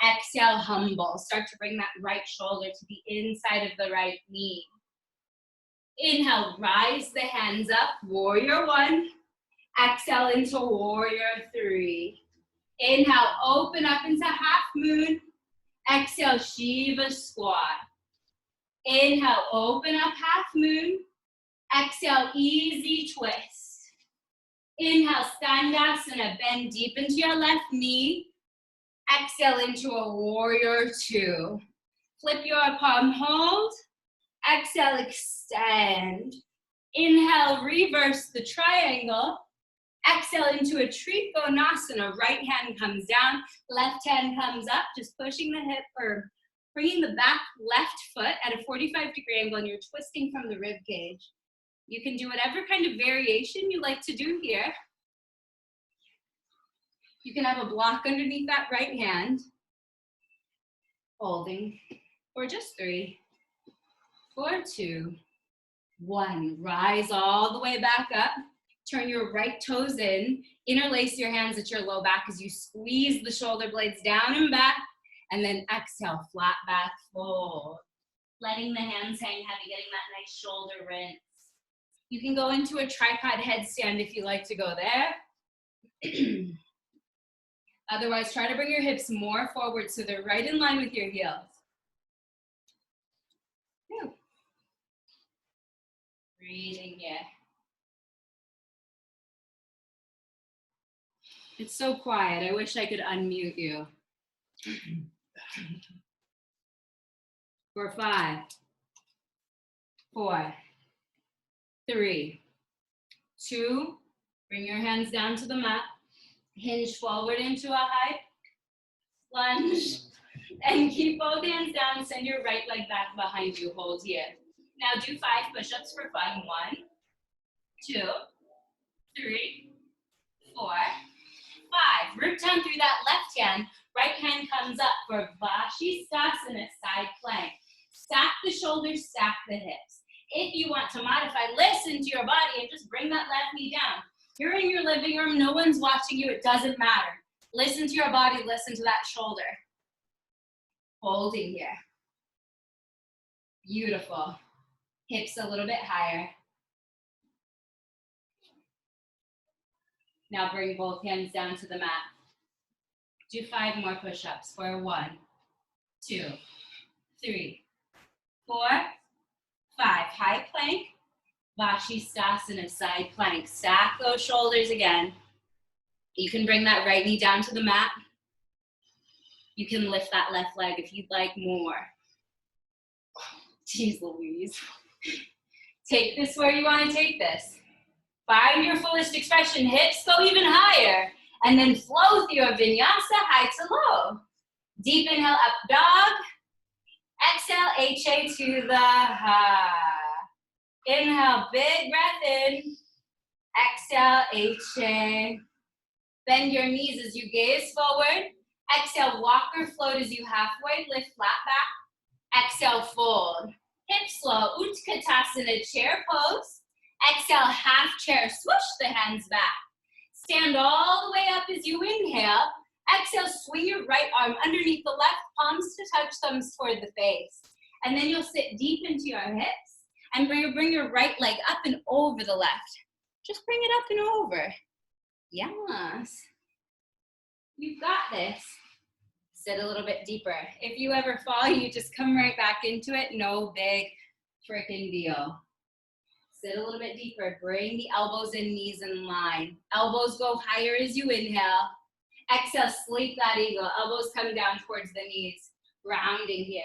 Exhale, humble. Start to bring that right shoulder to the inside of the right knee. Inhale, rise the hands up, warrior one. Exhale into warrior three. Inhale, open up into half moon. Exhale, Shiva squat. Inhale, open up half moon. Exhale, easy twist. Inhale, Tadasana, bend deep into your left knee. Exhale into a warrior two. Flip your palm, hold. Exhale, extend. Inhale, reverse the triangle. Exhale into a Trikonasana. Right hand comes down, left hand comes up, just pushing the hip or bringing the back left foot at a 45-degree angle, and you're twisting from the rib cage. You can do whatever kind of variation you like to do here. You can have a block underneath that right hand. Holding for just 3, 4, 2, 1. Rise all the way back up. Turn your right toes in. Interlace your hands at your low back as you squeeze the shoulder blades down and back. And then exhale, flat back, fold. Letting the hands hang heavy, getting that nice shoulder rinse. You can go into a tripod headstand if you like to go there. Otherwise, try to bring your hips more forward so they're right in line with your heels. Whew. Breathing here. It's so quiet. I wish I could unmute you. For 5, 4, 3, 2, bring your hands down to the mat. Hinge forward into a high lunge. And keep both hands down. Send your right leg back behind you. Hold here. Now do 5 push-ups for fun. 1, 2, 3, 4, 5. Root down through that left hand. Right hand comes up for Oxidise, side plank. Stack the shoulders, stack the hips. If you want to modify, listen to your body and just bring that left knee down. You're in your living room, no one's watching you, it doesn't matter. Listen to your body, listen to that shoulder. Holding here. Beautiful. Hips a little bit higher. Now bring both hands down to the mat. Do 5 more push-ups for 1, 2, 3, 4, 5. High plank. Oxidise, side plank. Stack those shoulders again. You can bring that right knee down to the mat. You can lift that left leg if you'd like more. Jeez Louise. Take this where you want to take this. Find your fullest expression. Hips go even higher. And then flow through your vinyasa, high to low. Deep inhale, up dog. Exhale, HA to the ha. Inhale, big breath in. Exhale, HA. Bend your knees as you gaze forward. Exhale, walker float as you halfway lift flat back. Exhale, fold. Hips low, Utkatasana, chair pose. Exhale, half chair, swoosh the hands back. Stand all the way up as you inhale. Exhale, swing your right arm underneath the left, palms to touch, thumbs toward the face. And then you'll sit deep into your hips and bring your right leg up and over the left. Just bring it up and over. Yes. You've got this. Sit a little bit deeper. If you ever fall, you just come right back into it. No big freaking deal. Sit a little bit deeper. Bring the elbows and knees in line. Elbows go higher as you inhale. Exhale, sleep that eagle. Elbows come down towards the knees. Rounding here.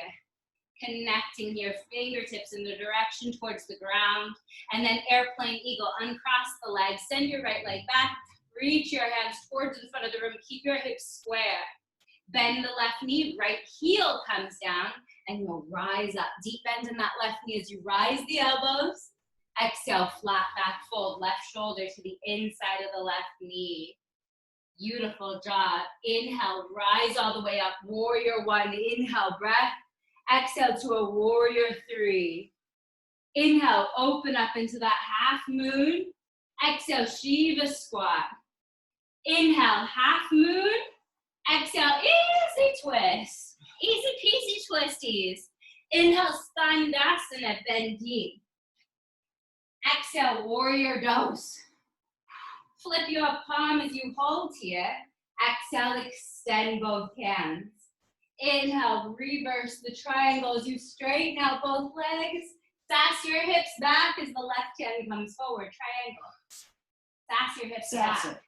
Connecting your fingertips in the direction towards the ground. And then airplane eagle. Uncross the legs. Send your right leg back. Reach your hands towards the front of the room. Keep your hips square. Bend the left knee. Right heel comes down. And you'll rise up. Deep bend in that left knee as you rise the elbows. Exhale, flat back fold. Left shoulder to the inside of the left knee. Beautiful job. Inhale, rise all the way up. Warrior one. Inhale, breath. Exhale to a warrior three. Inhale, open up into that half moon. Exhale, Shiva squat. Inhale, half moon. Exhale, easy twist. Easy peasy twisties. Inhale, Tadasana, bend deep. Exhale, warrior dose. Flip your palm as you hold here. Exhale, extend both hands. Inhale, reverse the triangle as you straighten out both legs. Sass your hips back as the left hand comes forward. Triangle. Sass your hips back.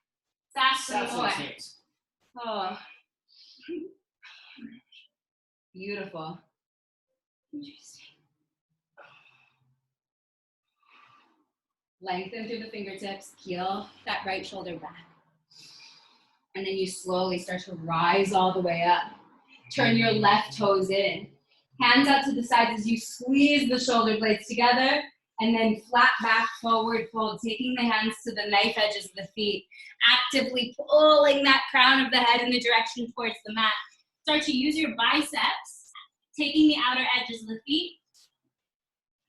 Sass some more. Oh. Beautiful. Interesting. Lengthen through the fingertips, peel that right shoulder back. And then you slowly start to rise all the way up. Turn your left toes in. Hands out to the sides as you squeeze the shoulder blades together, and then flat back, forward fold, taking the hands to the knife edges of the feet, actively pulling that crown of the head in the direction towards the mat. Start to use your biceps, taking the outer edges of the feet,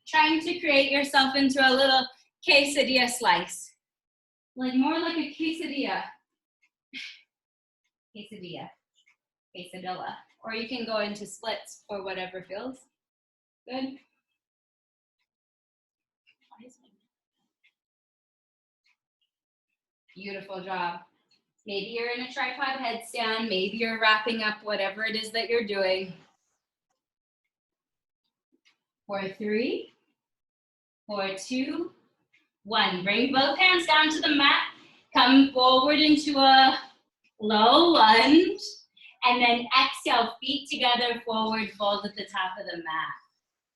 trying to create yourself into a little quesadilla slice. More like a quesadilla. Quesadilla. Or you can go into splits or whatever feels good. Beautiful job. Maybe you're in a tripod headstand. Maybe you're wrapping up whatever it is that you're doing. For 3, 4, 2, 1. Bring both hands down to the mat. Come forward into a low lunge. And then exhale, feet together, forward fold at the top of the mat.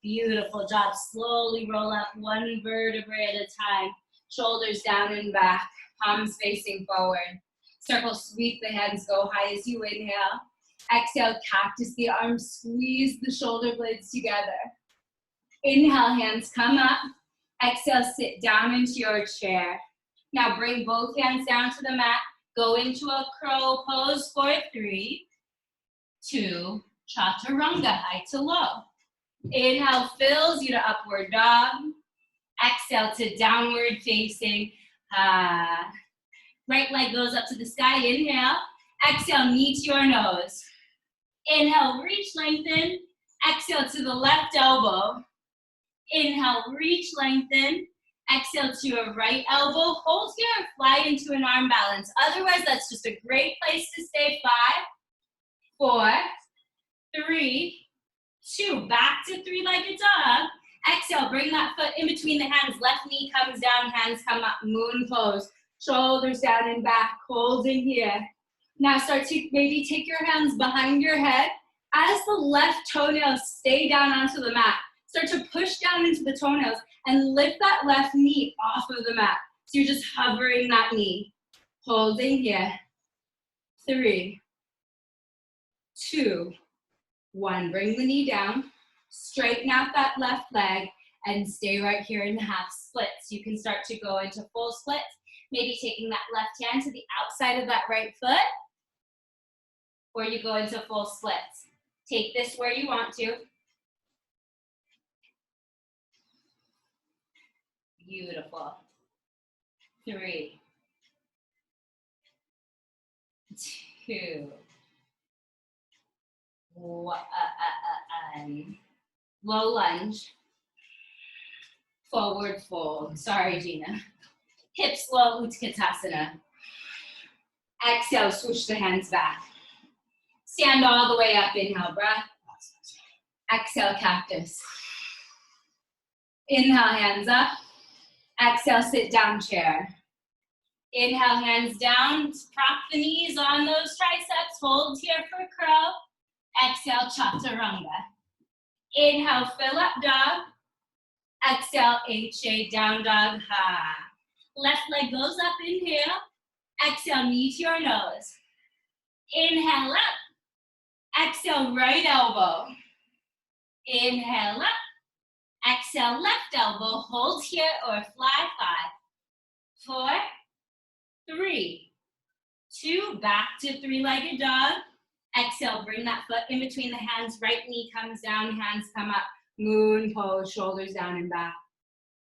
Beautiful job. Slowly roll up one vertebrae at a time. Shoulders down and back, palms facing forward. Circle, sweep the hands, go high as you inhale. Exhale, cactus the arms, squeeze the shoulder blades together. Inhale, hands come up. Exhale, sit down into your chair. Now bring both hands down to the mat. Go into a crow pose for 3, 2, chaturanga, high to low. Inhale, fills you to upward dog. Exhale to downward facing. Right leg goes up to the sky. Inhale. Exhale, knee to your nose. Inhale, reach, lengthen. Exhale to the left elbow. Inhale, reach, lengthen. Exhale to your right elbow. Hold here, fly into an arm balance. Otherwise, that's just a great place to stay. 5, 4, 3, 2. Back to three-legged dog. Exhale, bring that foot in between the hands. Left knee comes down, hands come up. Moon pose. Shoulders down and back. Holding here. Now start to maybe take your hands behind your head. As the left toenails stay down onto the mat, start to push down into the toenails and lift that left knee off of the mat. So you're just hovering that knee. Holding here. 3, 2, 1. Bring the knee down. Straighten out that left leg and stay right here in the half splits. You can start to go into full splits. Maybe taking that left hand to the outside of that right foot. Or you go into full splits. Take this where you want to. Beautiful. 3, 2, 1. Low lunge. Forward fold. Sorry, Gina. Hips low, Utkatasana. Exhale, swoosh the hands back. Stand all the way up, inhale, breath. Exhale, cactus. Inhale, hands up. Exhale, sit down chair. Inhale, hands down, prop the knees on those triceps, hold here for curl. Exhale, chaturanga. Inhale, fill up dog. Exhale, HA, down dog, ha. Left leg goes up, inhale. Exhale, knee to your nose. Inhale up. Exhale, right elbow. Inhale up. Exhale, left elbow. Hold here or fly 5, 4, 3, 2. Back to three-legged dog. Exhale, bring that foot in between the hands. Right knee comes down, hands come up. Moon pose, shoulders down and back.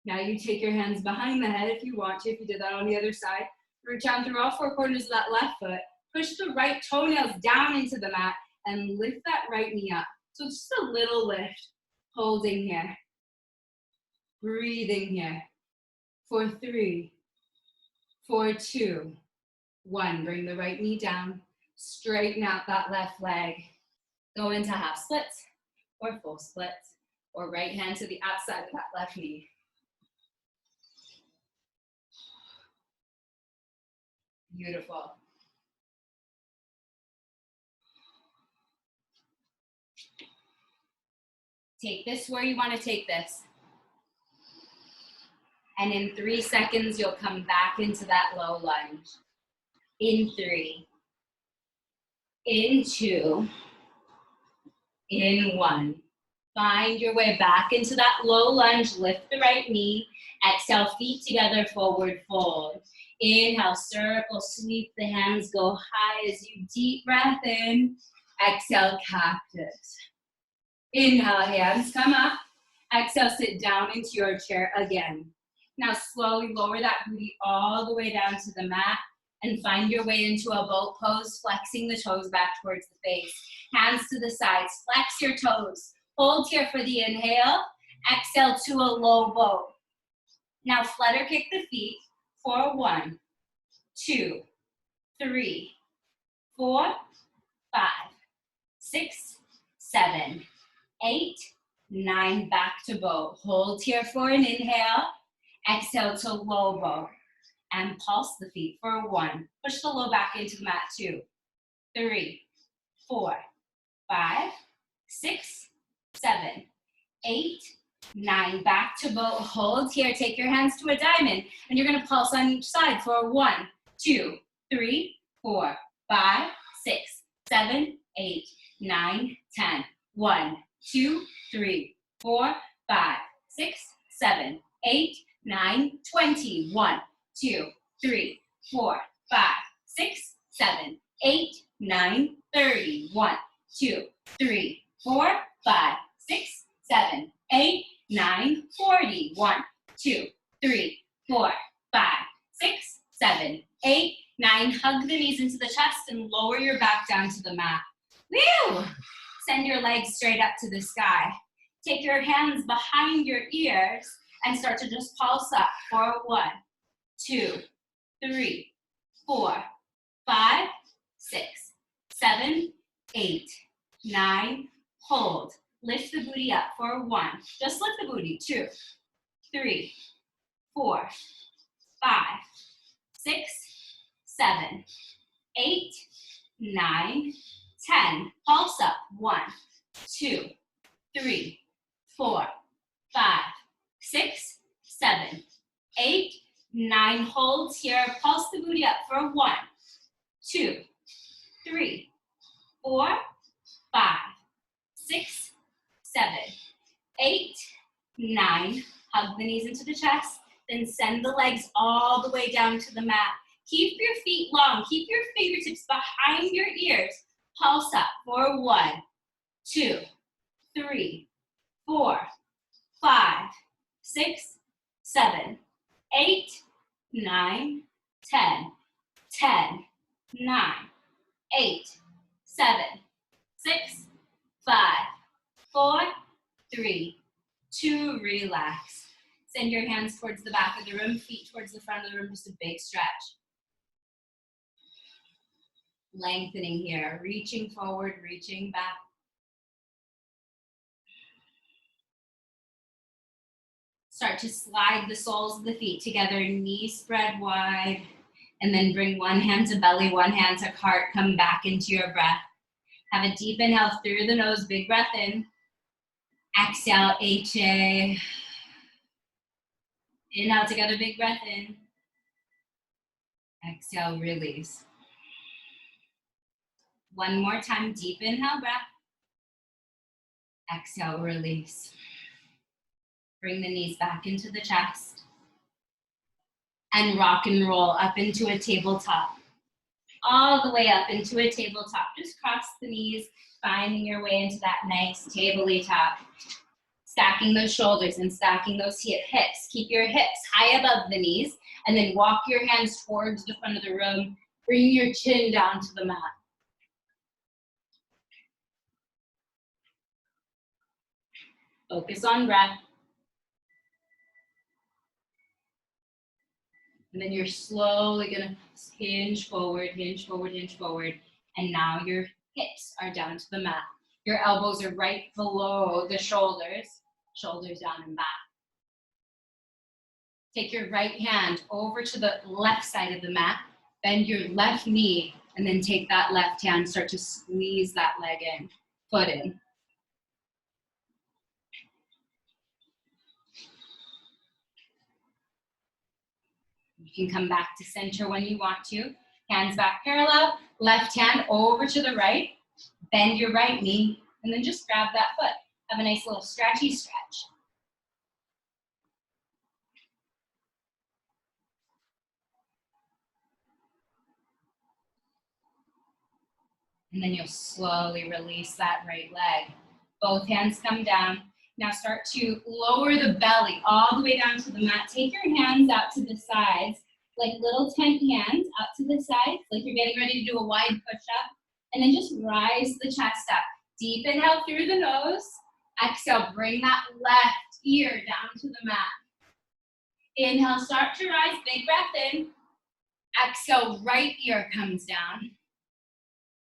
Now you take your hands behind the head if you want to. If you did that on the other side, reach out through all 4 corners of that left foot. Push the right toenails down into the mat and lift that right knee up. So just a little lift, holding here. Breathing here. For 3, for 2, 1. Bring the right knee down. Straighten out that left leg. Go into half splits or full splits, or right hand to the outside of that left knee. Beautiful. Take this where you want to take this. And in 3 seconds, you'll come back into that low lunge. In 3, in 2, in 1. Find your way back into that low lunge. Lift the right knee. Exhale, feet together, forward fold. Inhale, circle, sweep the hands, go high as you deep breath in. Exhale, cactus. Inhale, hands come up. Exhale, sit down into your chair again. Now slowly lower that booty all the way down to the mat and find your way into a boat pose, flexing the toes back towards the face. Hands to the sides, flex your toes. Hold here for the inhale. Exhale to a low boat. Now flutter kick the feet for 1, 2, 3, 4, 5, 6, 7, 8, 9. Back to boat. Hold here for an inhale. Exhale to low boat. And pulse the feet for 1. Push the low back into the mat. 2, 3, 4, 5, 6, 7, 8, 9. Back to boat. Hold here. Take your hands to a diamond. And you're going to pulse on each side for 1, 2, 3, 4, 5, 6, 7, 8, 9, 10. 1, 2, 3, 4, 5, 6, 7, 8, 9, 20. 1, 2, 3, 4, 5, 6, 7, 8, 9, 30. 1, 2, 3, 4, 5, 6, 7, 8, 9, 40. 1, 2, 3, 4, 5, 6, 7, 8, 9. Hug the knees into the chest and lower your back down to the mat. Woo! Send your legs straight up to the sky. Take your hands behind your ears and start to just pulse up for 1, 2, 3, 4, 5, 6, 7, 8, 9. Hold. Lift the booty up for 1. Just lift the booty. 2, 3, 4, 5, 6, 7, 8, 9, 10. Pulse up. 1, 2, 3, 4, 5, 6, 7, 8, 9. Holds here. Pulse the booty up for 1, 2, 3, 4, 5, 6, 7, 8, 9. Hug the knees into the chest. Then send the legs all the way down to the mat. Keep your feet long. Keep your fingertips behind your ears. Pulse up for 1, 2, 3, 4, 5, 6, 7, 8, 9, 10. 10, 9, 8, 7, 6, 5, 4, 3, 2. Relax. Send your hands towards the back of the room, feet towards the front of the room, just a big stretch. Lengthening here, reaching forward, reaching back. Start to slide the soles of the feet together, knees spread wide, and then bring one hand to belly, one hand to heart, come back into your breath. Have a deep inhale through the nose, big breath in. Exhale, HA. Inhale together, big breath in. Exhale, release. One more time, deep inhale, breath. Exhale, release. Bring the knees back into the chest. And rock and roll up into a tabletop. All the way up into a tabletop. Just cross the knees, finding your way into that nice table-y top. Stacking those shoulders and stacking those hips. Keep your hips high above the knees, and then walk your hands towards the front of the room. Bring your chin down to the mat. Focus on breath. And then you're slowly gonna hinge forward, hinge forward, hinge forward. And now your hips are down to the mat. Your elbows are right below the shoulders, shoulders down and back. Take your right hand over to the left side of the mat, bend your left knee, and then take that left hand, start to squeeze that leg in, foot in. You can come back to center when you want to. Hands back parallel, left hand over to the right, bend your right knee, and then just grab that foot. Have a nice little stretchy stretch. And then you'll slowly release that right leg. Both hands come down. Now start to lower the belly all the way down to the mat. Take your hands out to the sides, like little tent hands out to the sides, like you're getting ready to do a wide push-up. And then just rise the chest up. Deep inhale through the nose. Exhale, bring that left ear down to the mat. Inhale, start to rise, big breath in. Exhale, right ear comes down.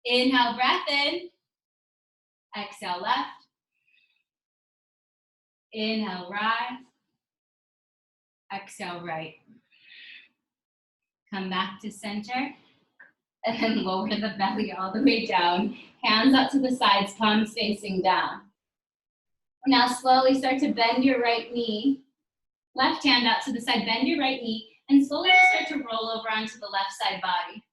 Inhale, breath in. Exhale, left. Inhale, rise. Exhale, right. Come back to center. And then lower the belly all the way down. Hands up to the sides, palms facing down. Now slowly start to bend your right knee. Left hand out to the side, bend your right knee, and slowly start to roll over onto the left side body.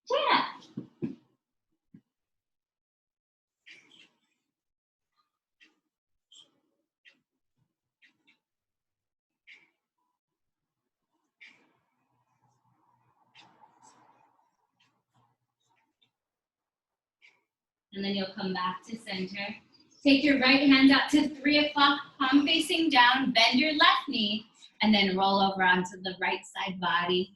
Yeah. And then you'll come back to center. Take your right hand out to 3 o'clock, palm facing down, bend your left knee, and then roll over onto the right side body.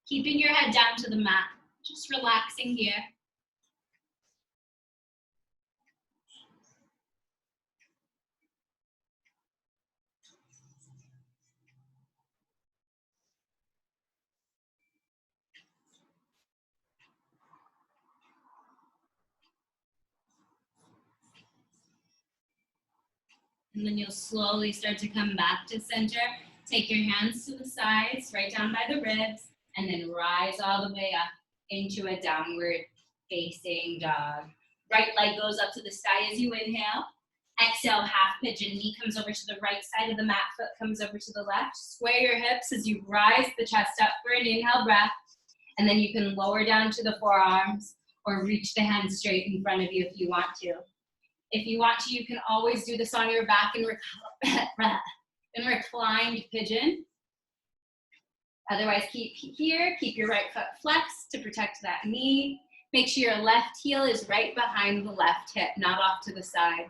Keeping your head down to the mat, just relaxing here. And then you'll slowly start to come back to center. Take your hands to the sides, right down by the ribs, and then rise all the way up into a downward facing dog. Right leg goes up to the sky as you inhale. Exhale, half pigeon, knee comes over to the right side of the mat, foot comes over to the left. Square your hips as you rise the chest up for an inhale breath. And then you can lower down to the forearms or reach the hands straight in front of you if you want to. If you want to, you can always do this on your back in reclined pigeon. Otherwise, keep here, keep your right foot flexed to protect that knee. Make sure your left heel is right behind the left hip, not off to the side.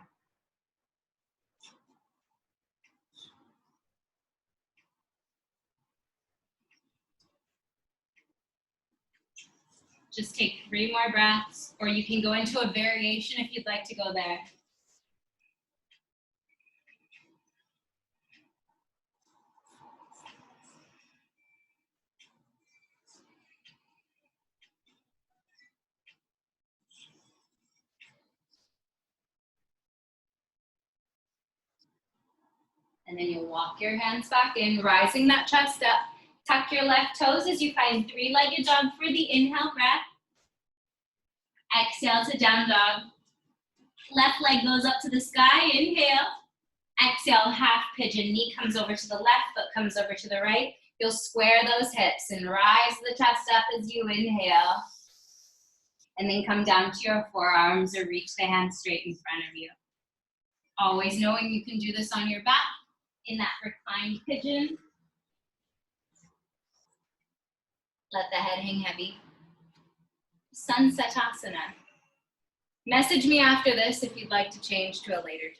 Just take 3 more breaths, or you can go into a variation if you'd like to go there. And then you'll walk your hands back in, rising that chest up. Tuck your left toes as you find three-legged dog for the inhale breath. Exhale to down dog. Left leg goes up to the sky, inhale. Exhale, half pigeon, knee comes over to the left, foot comes over to the right. You'll square those hips and rise the chest up as you inhale. And then come down to your forearms or reach the hands straight in front of you. Always knowing you can do this on your back in that reclined pigeon. Let the head hang heavy. Tadasana. Message me after this if you'd like to change to a later time.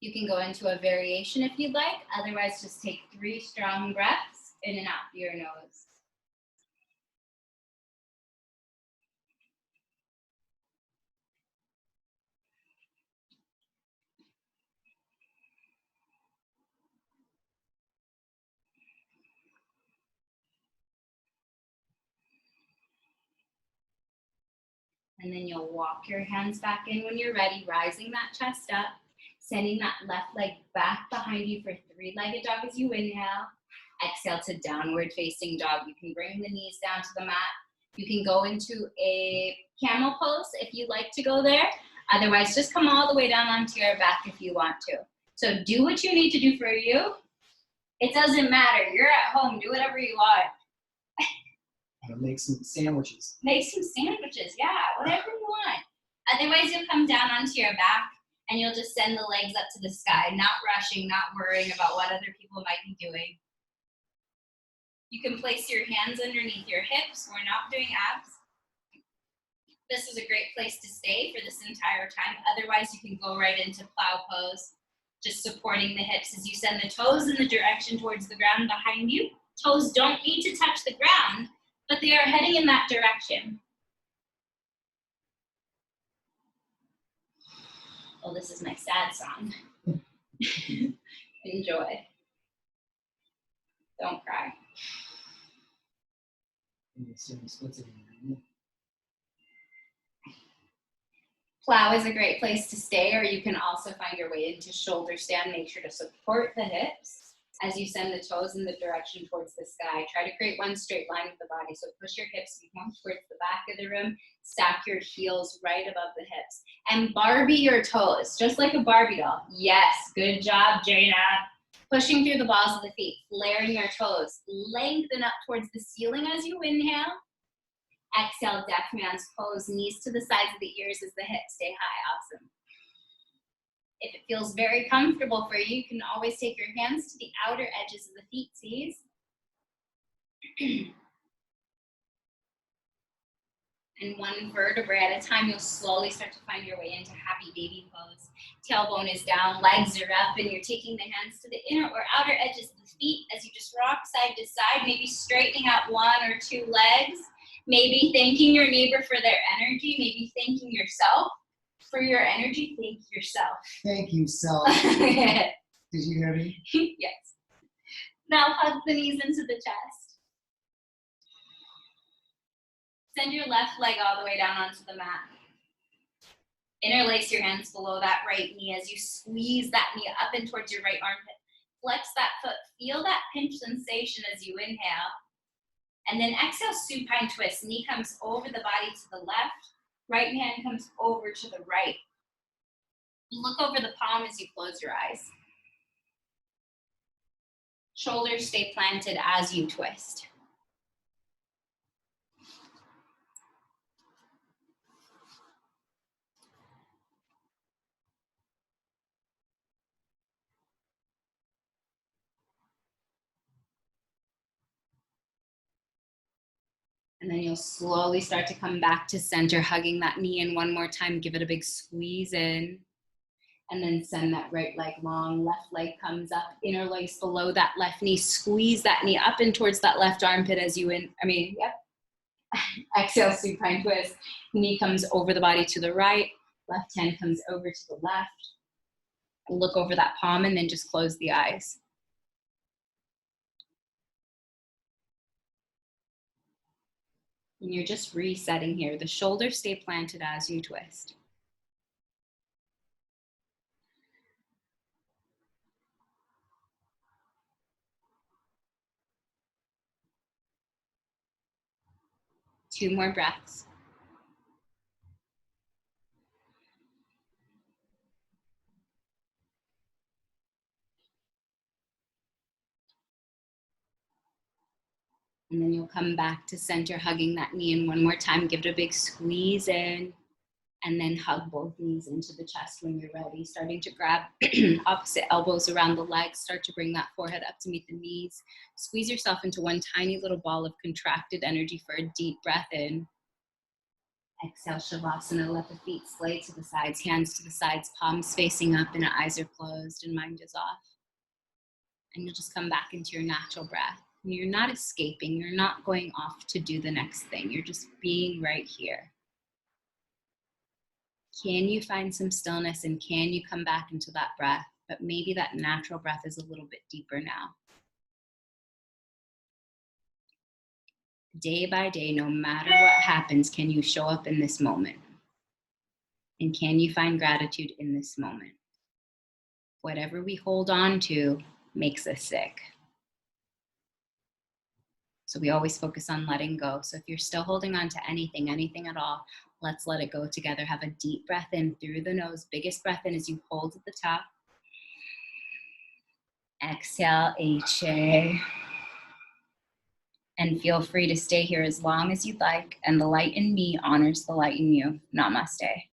You can go into a variation if you'd like. Otherwise, just take 3 strong breaths in and out through your nose. And then you'll walk your hands back in when you're ready, rising that chest up, sending that left leg back behind you for 3-legged dog as you inhale. Exhale to downward facing dog. You can bring the knees down to the mat. You can go into a camel pose if you'd like to go there. Otherwise, just come all the way down onto your back if you want to. So do what you need to do for you. It doesn't matter. You're at home. Do whatever you want. Make some sandwiches. Make some sandwiches, yeah, whatever you want. Otherwise, you'll come down onto your back and you'll just send the legs up to the sky, not rushing, not worrying about what other people might be doing. You can place your hands underneath your hips. We're not doing abs. This is a great place to stay for this entire time. Otherwise, you can go right into plow pose, just supporting the hips as you send the toes in the direction towards the ground behind you. Toes don't need to touch the ground, but they are heading in that direction. Oh, this is my sad song. Enjoy. Don't cry. Plow is a great place to stay, or you can also find your way into shoulder stand. Make sure to support the hips as you send the toes in the direction towards the sky. Try to create one straight line with the body. So push your hips more towards the back of the room. Stack your heels right above the hips. And Barbie your toes, just like a Barbie doll. Yes, good job, Jaina. Pushing through the balls of the feet, flaring your toes. Lengthen up towards the ceiling as you inhale. Exhale, deaf man's pose, knees to the sides of the ears as the hips stay high. Awesome. If it feels very comfortable for you, you can always take your hands to the outer edges of the feetsies. And one vertebra at a time, you'll slowly start to find your way into happy baby pose. Tailbone is down, legs are up, and you're taking the hands to the inner or outer edges of the feet as you just rock side to side, maybe straightening out 1 or 2 legs, maybe thanking your neighbor for their energy, maybe thanking yourself for your energy. Thank yourself. Thank you, self. Did you hear me? Yes. Now hug the knees into the chest. Send your left leg all the way down onto the mat. Interlace your hands below that right knee as you squeeze that knee up and towards your right armpit. Flex that foot. Feel that pinch sensation as you inhale. And then exhale, supine twist. Knee comes over the body to the left. Right hand comes over to the right. Look over the palm as you close your eyes. Shoulders stay planted as you twist. And then you'll slowly start to come back to center, hugging that knee in one more time. Give it a big squeeze in. And then send that right leg long. Left leg comes up, interlace below that left knee. Squeeze that knee up and towards that left armpit as you exhale, supine twist. Knee comes over the body to the right. Left hand comes over to the left. Look over that palm and then just close the eyes. And you're just resetting here. The shoulders stay planted as you twist. Two more breaths. And then you'll come back to center, hugging that knee in one more time. Give it a big squeeze in, and then hug both knees into the chest when you're ready. Starting to grab opposite elbows around the legs. Start to bring that forehead up to meet the knees. Squeeze yourself into one tiny little ball of contracted energy for a deep breath in. Exhale, Shavasana. Let the feet splay to the sides, hands to the sides, palms facing up, and eyes are closed and mind is off. And you'll just come back into your natural breath. And you're not escaping. You're not going off to do the next thing. You're just being right here. Can you find some stillness and can you come back into that breath? But maybe that natural breath is a little bit deeper now. Day by day, no matter what happens, can you show up in this moment? And can you find gratitude in this moment? Whatever we hold on to makes us sick. So we always focus on letting go. So if you're still holding on to anything at all, let's let it go together. Have a deep breath in through the nose. Biggest breath in as you hold at the top. Exhale, HA. And feel free to stay here as long as you'd like. And the light in me honors the light in you. Namaste.